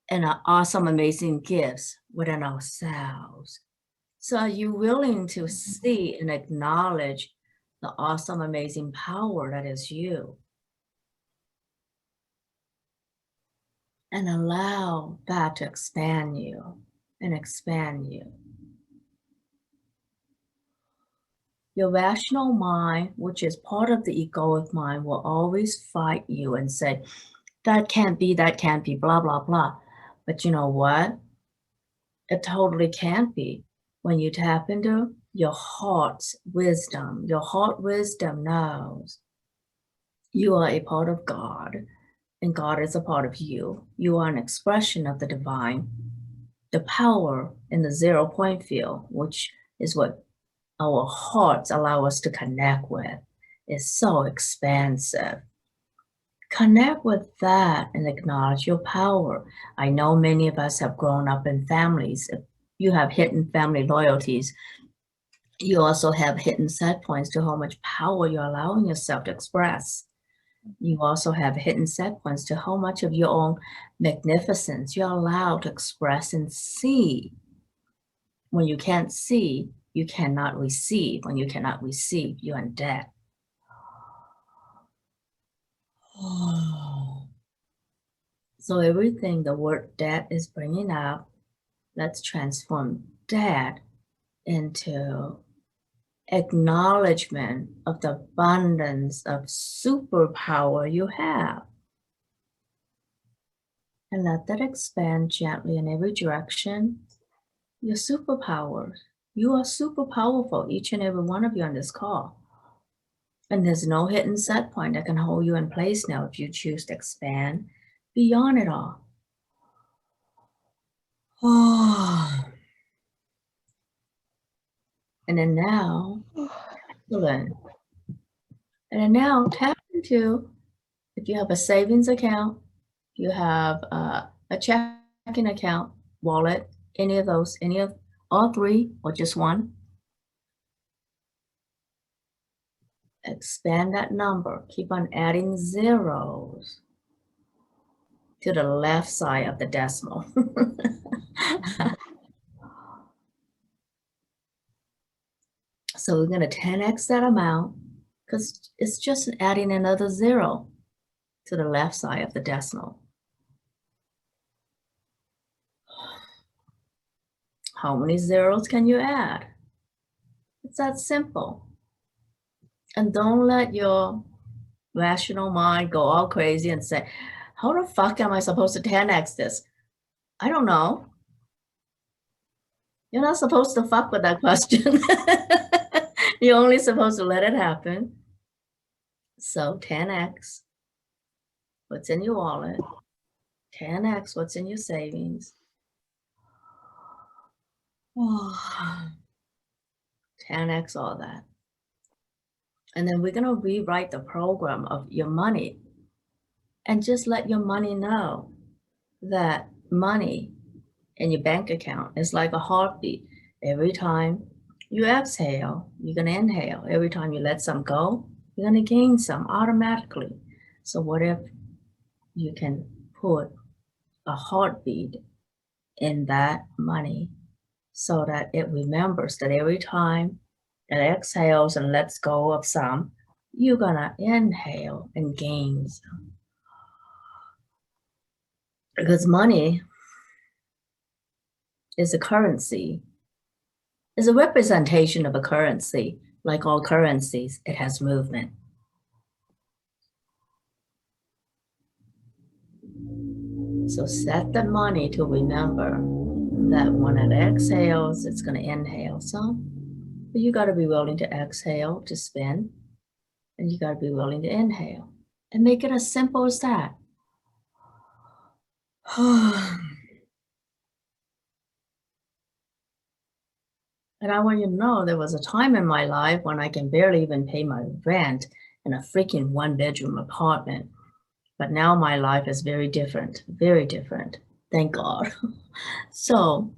and our awesome, amazing gifts within ourselves. So are you willing to see and acknowledge the awesome, amazing power that is you? And allow that to expand you and expand you. Your rational mind, which is part of the egoic mind, will always fight you and say, that can't be, blah, blah, blah. But you know what? It totally can't be. When you tap into your heart's wisdom, your heart wisdom knows you are a part of God and God is a part of you. You are an expression of the divine. The power in the 0 point field, which is what our hearts allow us to connect with, is so expansive. Connect with that and acknowledge your power. I know many of us have grown up in families. If you have hidden family loyalties, you also have hidden set points to how much power you're allowing yourself to express. You also have hidden set points to how much of your own magnificence you're allowed to express and see. When you can't see, you cannot receive. When you cannot receive, you're in debt. So everything the word debt is bringing up, let's transform debt into acknowledgement of the abundance of superpower you have. And let that expand gently in every direction. Your superpowers. You are super powerful, each and every one of you on this call. And there's no hidden set point that can hold you in place now if you choose to expand beyond it all. And then now, excellent. And then now tap into, if you have a savings account, you have a checking account, wallet, any of those, any of all three, or just one. Expand that number. Keep on adding zeros to the left side of the decimal. So we're going to 10x that amount because it's just adding another zero to the left side of the decimal. How many zeros can you add? It's that simple. And don't let your rational mind go all crazy and say, how the fuck am I supposed to 10x this? I don't know. You're not supposed to fuck with that question. You're only supposed to let it happen. So 10x what's in your wallet, 10x what's in your savings. 10x all that. And then we're going to rewrite the program of your money and just let your money know that money in your bank account is like a heartbeat. Every time you exhale, you're going to inhale. Every time you let some go, you're going to gain some automatically. So what if you can put a heartbeat in that money so that it remembers that every time it exhales and lets go of some, you're going to inhale and gain some. Because money is a currency, is a representation of a currency. Like all currencies, it has movement. So set the money to remember that when it exhales, it's going to inhale some. But you got to be willing to exhale to spin, and you got to be willing to inhale. And make it as simple as that. And I want you to know there was a time in my life when I can barely even pay my rent in a freaking one-bedroom apartment. But now my life is very different, thank God. So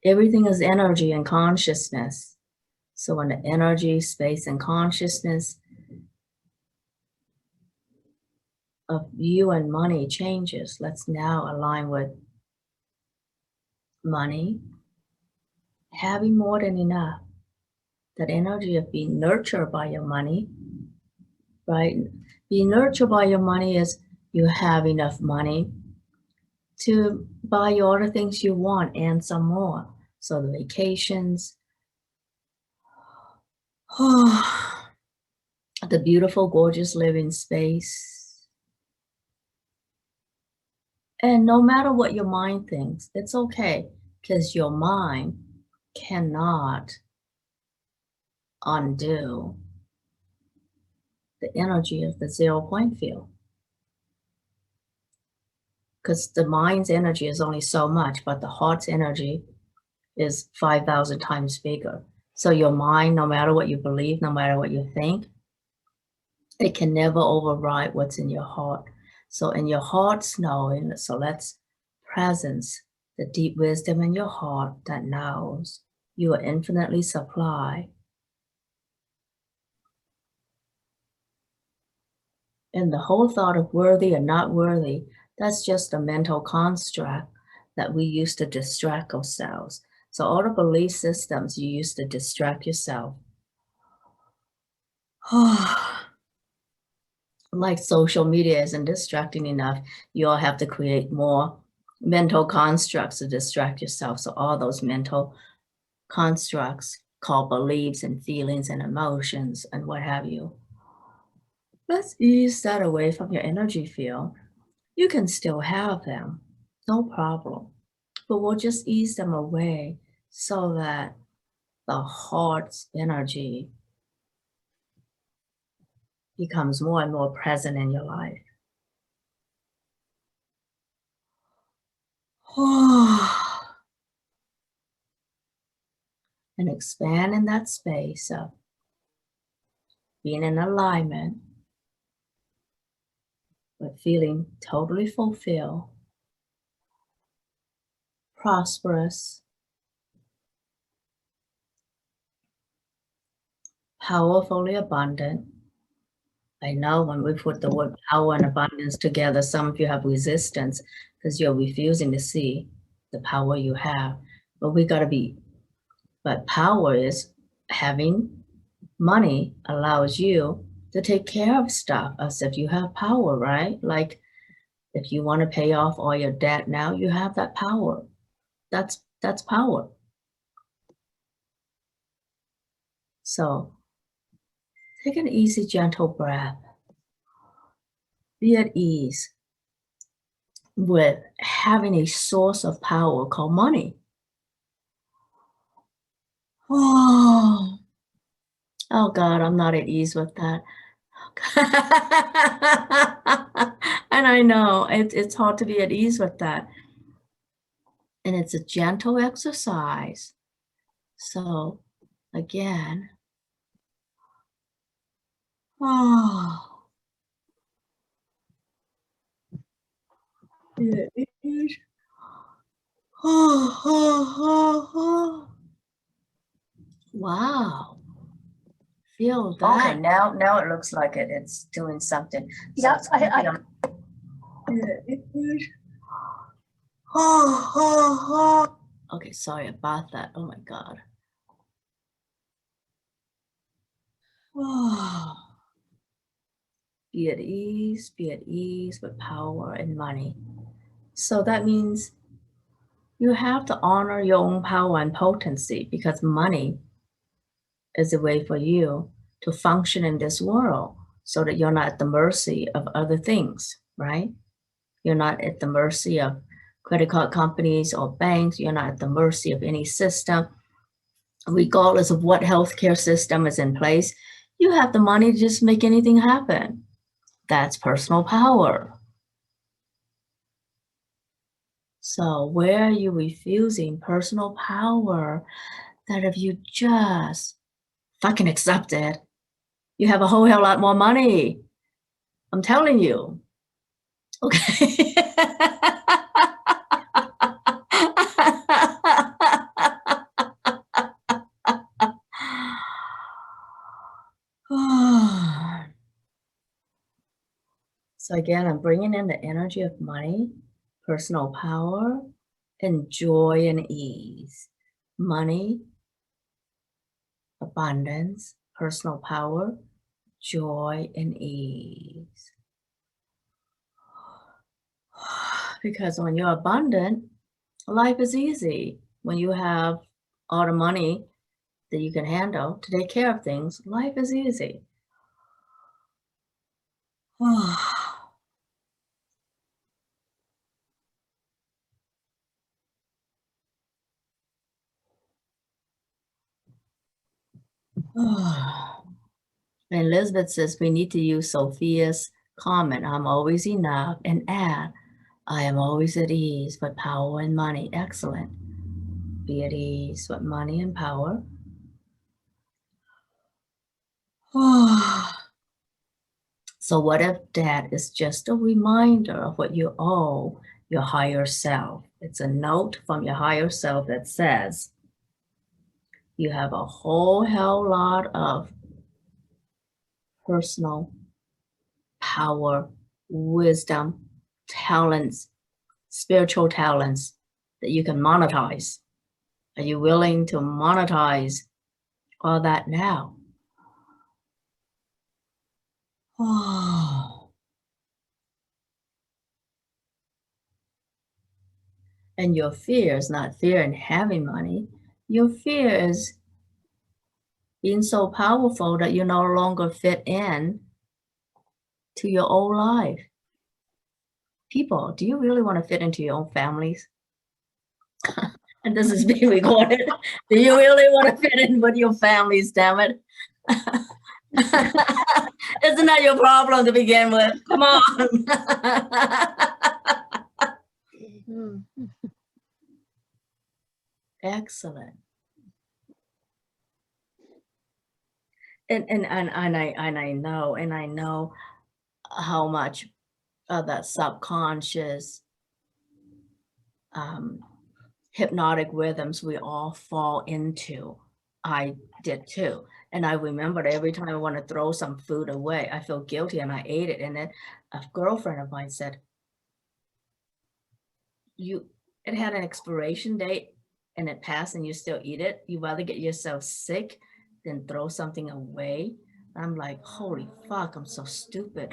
everything is energy and consciousness. So when the energy, space, and consciousness of you and money changes, let's now align with money, having more than enough. That energy of being nurtured by your money, right? Being nurtured by your money is you have enough money to buy all the things you want and some more. So the vacations, the beautiful, gorgeous living space. And no matter what your mind thinks, it's okay, because your mind cannot undo the energy of the 0-point field. Because the mind's energy is only so much, but the heart's energy is 5,000 times bigger. So your mind, no matter what you believe, no matter what you think, it can never override what's in your heart. So in your heart's knowing, so let's presence the deep wisdom in your heart that knows you are infinitely supplied. And the whole thought of worthy or not worthy, that's just a mental construct that we use to distract ourselves. So all the belief systems you use to distract yourself. Like social media isn't distracting enough, you all have to create more mental constructs to distract yourself. So all those mental constructs called beliefs and feelings and emotions and what have you. Let's ease that away from your energy field. You can still have them, no problem, but we'll just ease them away so that the heart's energy becomes more and more present in your life. And expand in that space of being in alignment with feeling totally fulfilled, prosperous, powerfully abundant. I know when we put the word power and abundance together, some of you have resistance because you're refusing to see the power you have. But we got to be, but power is having money allows you to take care of stuff as if you have power, right? Like if you want to pay off all your debt now, you have that power. That's power. So take an easy, gentle breath. Be at ease with having a source of power called money. Oh God, I'm not at ease with that. And I know it's hard to be at ease with that. And it's a gentle exercise. So again, yeah, it is. Wow. Feel that. Okay, now it looks like it's doing something. So Yeah, yeah, it is. Okay, sorry about that. Oh my God. Be at ease with power and money. So that means You have to honor your own power and potency, because money is a way for you to function in this world so that you're not at the mercy of other things, right? You're not at the mercy of credit card companies or banks. You're not at the mercy of any system. Regardless of what healthcare system is in place, you have the money to just make anything happen. That's personal power. So where are you refusing personal power that if you just fucking accept it, you have a whole hell lot more money? I'm telling you. Okay. So again, I'm bringing in the energy of money, personal power, and joy and ease. Money, abundance, personal power, joy, and ease. Because when you're abundant, life is easy. When you have all the money that you can handle to take care of things, life is easy. And Elizabeth says we need to use Sophia's comment, I'm always enough, and add, I am always at ease with power and money. Excellent. Be at ease with money and power. So what if that is just a reminder of what you owe your higher self? It's a note from your higher self that says you have a whole hell lot of personal power, wisdom, talents, spiritual talents that you can monetize. Are you willing to monetize all that now? And your fear is not fear in having money. Your fear is being so powerful that you no longer fit in to your old life. People, do you really want to fit into your own families? And this is being recorded. Do you really want to fit in with your families, damn it? Isn't that your problem to begin with? Come on. Excellent. And I know how much of that subconscious hypnotic rhythms we all fall into. I did too. And I remembered every time I want to throw some food away, I feel guilty and I ate it. And then a girlfriend of mine said, it had an expiration date and it passed and you still eat it. You rather get yourself sick than throw something away. I'm like, holy fuck, I'm so stupid.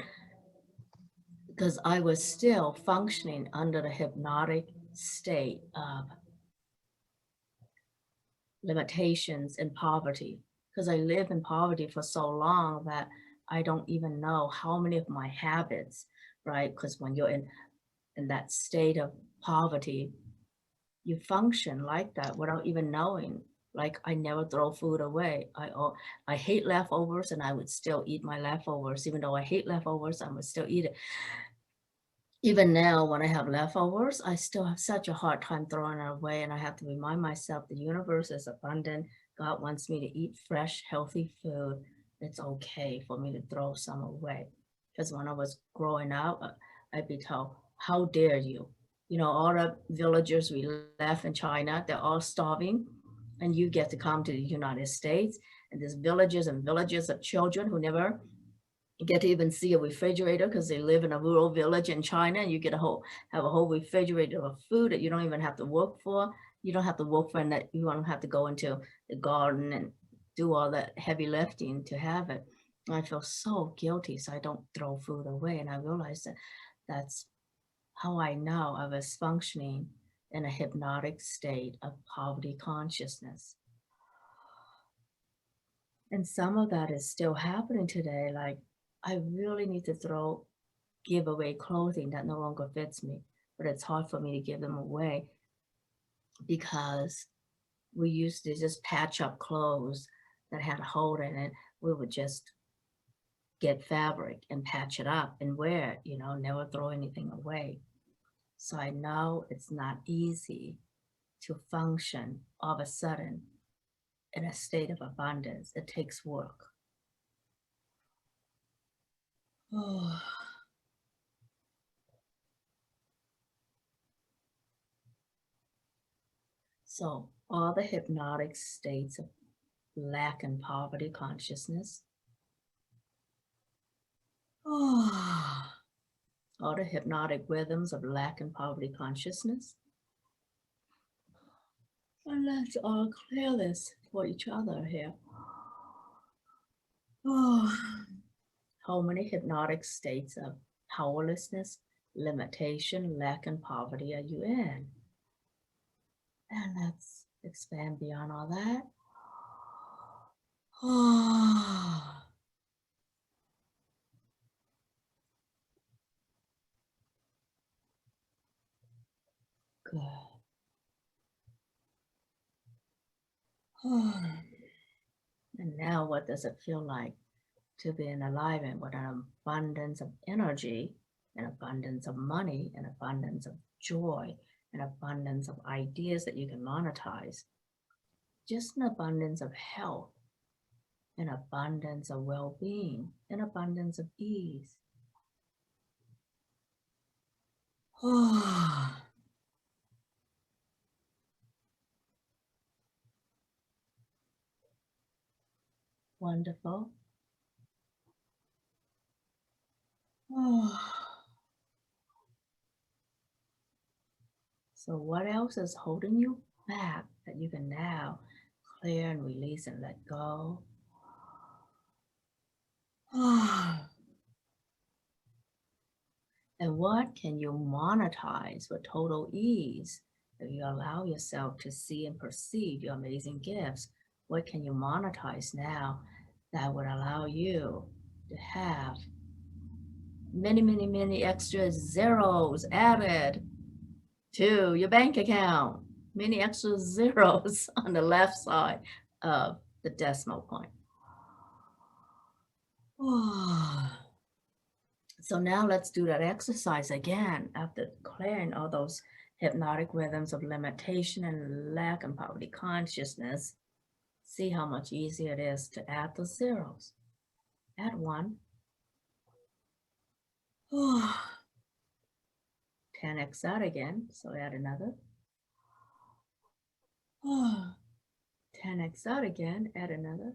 Because I was still functioning under the hypnotic state of limitations and poverty, because I lived in poverty for so long that I don't even know how many of my habits, right? Because when you're in that state of poverty, you function like that without even knowing. Like I never throw food away. I hate leftovers and I would still eat my leftovers. Even though I hate leftovers, I would still eat it. Even now, when I have leftovers, I still have such a hard time throwing it away. And I have to remind myself the universe is abundant. God wants me to eat fresh, healthy food. It's okay for me to throw some away. Because when I was growing up, I'd be told, how dare you? You know, all the villagers we left in China, they're all starving. And you get to come to the United States. And there's villages and villages of children who never get to even see a refrigerator because they live in a rural village in China, and you have a whole refrigerator of food that you don't even have to work for. You don't have to work for, and that you don't have to go into the garden and do all that heavy lifting to have it. And I feel so guilty, so I don't throw food away. And I realized that that's how I know I was functioning in a hypnotic state of poverty consciousness. And some of that is still happening today. Like, I really need to give away clothing that no longer fits me, but it's hard for me to give them away because we used to just patch up clothes that had a hole in it. We would just get fabric and patch it up and wear it, never throw anything away. So I know it's not easy to function all of a sudden in a state of abundance. It takes work. Oh. So all the hypnotic states of lack and poverty consciousness, all the hypnotic rhythms of lack and poverty consciousness. And let's all clear this for each other here. How many hypnotic states of powerlessness, limitation, lack, and poverty are you in? And let's expand beyond all that. Good. And now what does it feel like to be in alignment with an abundance of energy, an abundance of money, an abundance of joy, an abundance of ideas that you can monetize, just an abundance of health, an abundance of well-being, an abundance of ease. Wonderful. So what else is holding you back that you can now clear and release and let go? And what can you monetize with total ease if you allow yourself to see and perceive your amazing gifts? What can you monetize now that would allow you to have many, many, many extra zeros added to your bank account? Many extra zeros on the left side of the decimal point. So now let's do that exercise again after clearing all those hypnotic rhythms of limitation and lack and poverty consciousness. See how much easier it is to add the zeros. Add 1. 10x that again, so add another. 10x that again, add another.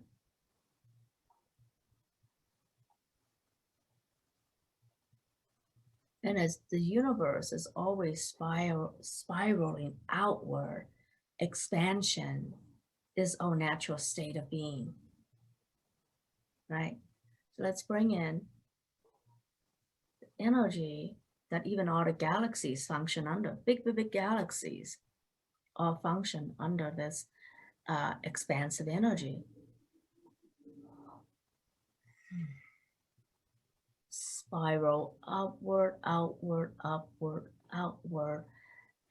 And as the universe is always spiraling outward, expansion is our natural state of being, right? So let's bring in the energy that even all the galaxies function under. Big, big, big galaxies all function under this expansive energy. Spiral outward, outward, upward, outward,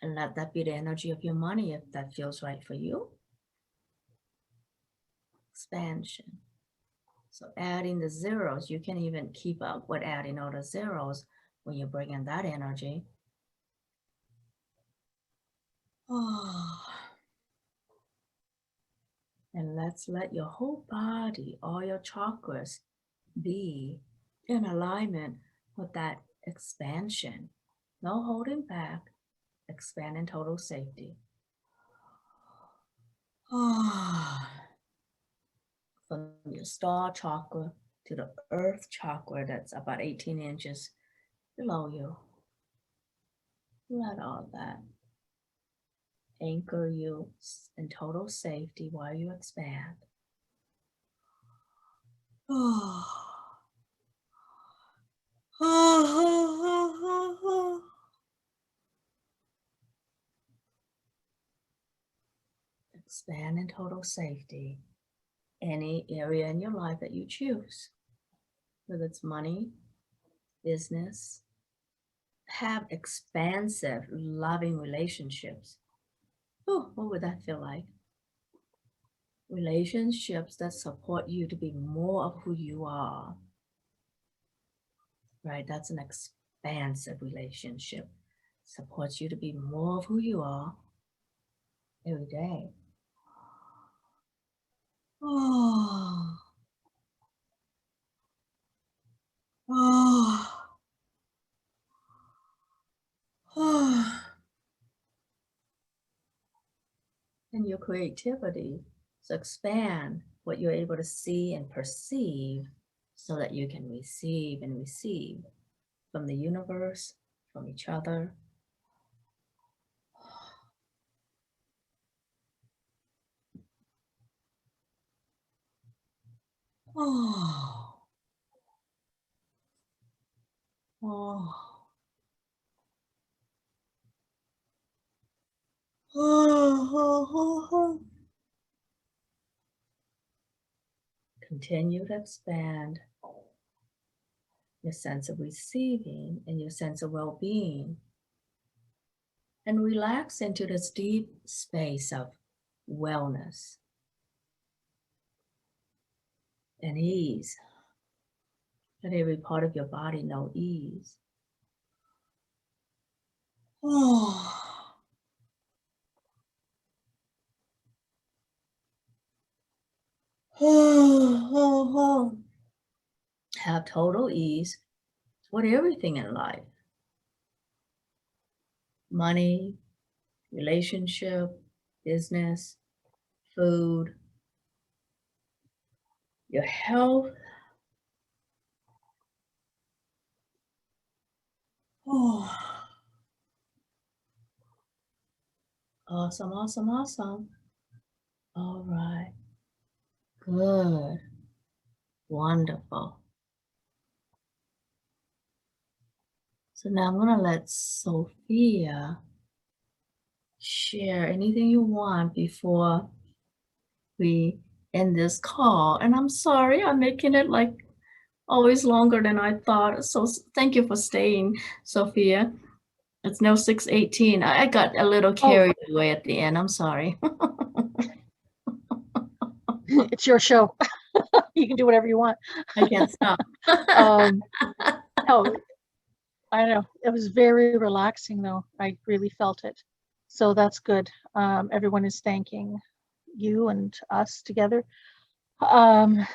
and let that be the energy of your money if that feels right for you. Expansion. So adding the zeros, you can even keep up with adding all the zeros when you bring in that energy. And let's let your whole body, all your chakras, be in alignment with that expansion. No holding back, expand in total safety. From your star chakra to the earth chakra that's about 18 inches below you. Let all that anchor you in total safety while you expand. expand in total safety any area in your life that you choose, whether it's money, business. Have expansive, loving relationships. Oh, what would that feel like? Relationships that support you to be more of who you are. Right? That's an expansive relationship. Supports you to be more of who you are every day. Oh. Oh. Oh. And your creativity. So expand what you're able to see and perceive so that you can receive and receive from the universe, from each other. Oh. Oh. Oh. Continue to expand your sense of receiving and your sense of well-being, and relax into this deep space of wellness and ease. Let every part of your body know ease. Oh. Oh. Have total ease with everything in life. Money, relationship, business, food, your health. Oh. Awesome, awesome, awesome. All right. Good. Wonderful. So now I'm going to let Sophia share anything you want before we end this call. And I'm sorry, I'm making it like always longer than I thought. So thank you for staying, Sophia. It's now 6:18. I got a little carried away at the end. I'm sorry. It's your show. You can do whatever you want. I can't stop. No, I know. It was very relaxing, though. I really felt it. So that's good. Everyone is thanking you and us together. I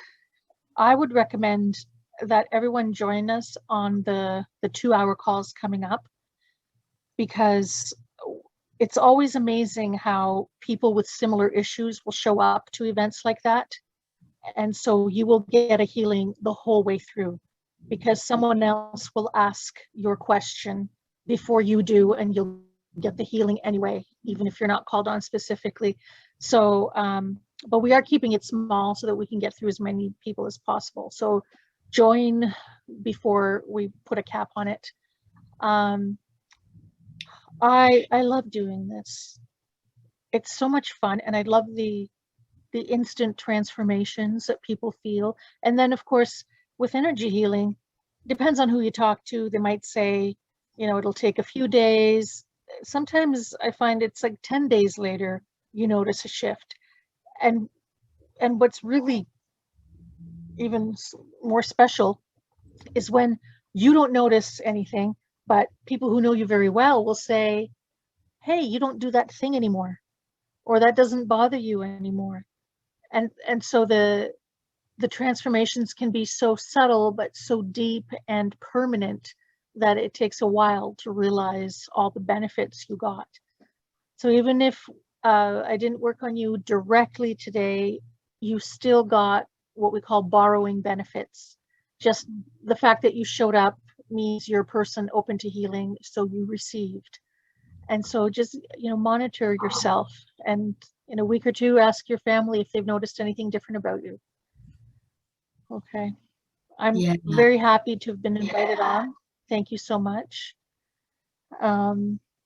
would recommend that everyone join us on the 2-hour calls coming up, because it's always amazing how people with similar issues will show up to events like that. And so you will get a healing the whole way through, because someone else will ask your question before you do, and you'll get the healing anyway, even if you're not called on specifically. So, but we are keeping it small so that we can get through as many people as possible. So join before we put a cap on it. I love doing this. It's so much fun, and I love the instant transformations that people feel. And then, of course, with energy healing, depends on who you talk to. They might say, it'll take a few days. Sometimes I find it's like 10 days later, you notice a shift. And what's really even more special is when you don't notice anything, but people who know you very well will say, hey, you don't do that thing anymore, or that doesn't bother you anymore. And so the transformations can be so subtle but so deep and permanent that it takes a while to realize all the benefits you got. So even if I didn't work on you directly today, you still got what we call borrowing benefits. Just the fact that you showed up means you're a person open to healing, so you received. And so just, monitor yourself, and in a week or two, ask your family if they've noticed anything different about you. Okay. I'm very happy to have been invited on. Thank you so much.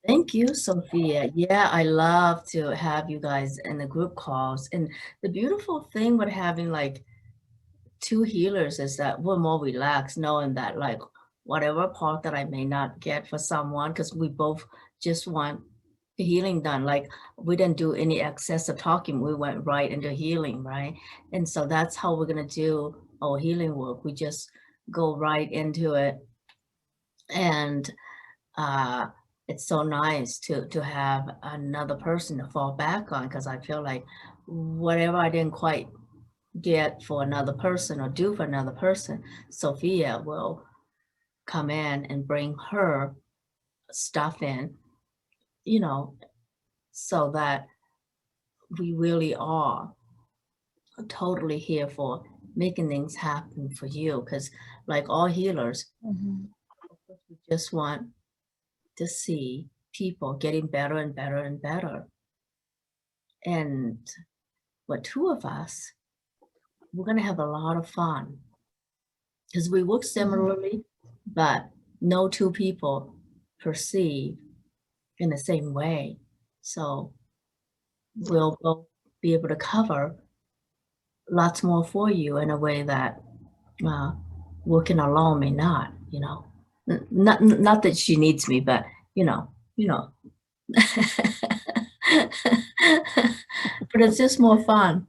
Thank you, Sophia. Yeah, I love to have you guys in the group calls. And the beautiful thing with having like two healers is that we're more relaxed knowing that like whatever part that I may not get for someone, because we both just want the healing done. Like we didn't do any excessive talking. We went right into healing, right? And so that's how we're gonna do our healing work. We just go right into it. And it's so nice to have another person to fall back on, because I feel like whatever I didn't quite get for another person or do for another person, Sophia will come in and bring her stuff in, you know, so that we really are totally here for making things happen for you. Because like all healers, Mhm. we just want to see people getting better and better and better. And with two of us, we're going to have a lot of fun because we work similarly, but no two people perceive in the same way. So we'll both be able to cover lots more for you in a way that uh, working alone may not, you know. Not that she needs me, but you know. But it's just more fun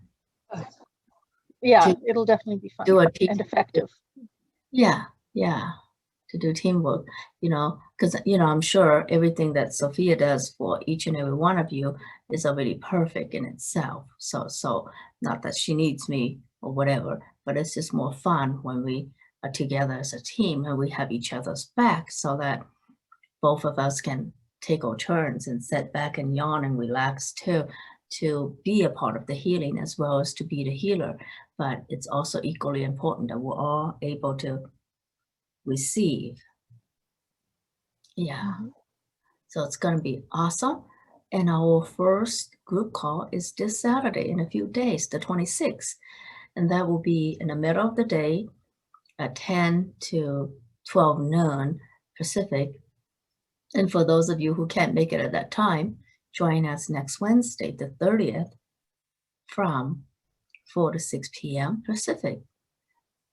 Yeah, to it'll definitely be fun do a team. and effective. Yeah, to do teamwork, because I'm sure everything that Sophia does for each and every one of you is already perfect in itself. So not that she needs me or whatever, but it's just more fun when we are together as a team and we have each other's back, so that both of us can take our turns and sit back and yawn and relax too, to be a part of the healing as well as to be the healer. But it's also equally important that we're all able to receive. Yeah. Mhm. So it's going to be awesome. And our first group call is this Saturday in a few days, the 26th. And that will be in the middle of the day at 10 to 12 noon Pacific. And for those of you who can't make it at that time, join us next Wednesday, the 30th, from 4 to 6 p.m. Pacific.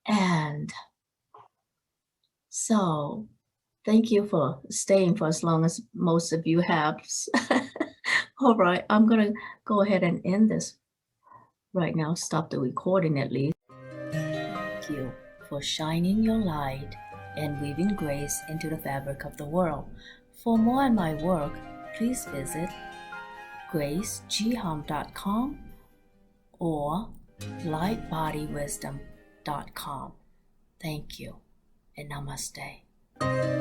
And so thank you for staying for as long as most of you have. All right, I'm going to go ahead and end this right now. Stop the recording at least. Thank you for shining your light and weaving grace into the fabric of the world. For more on my work, please visit gracegharm.com or lightbodywisdom.com. Thank you and namaste.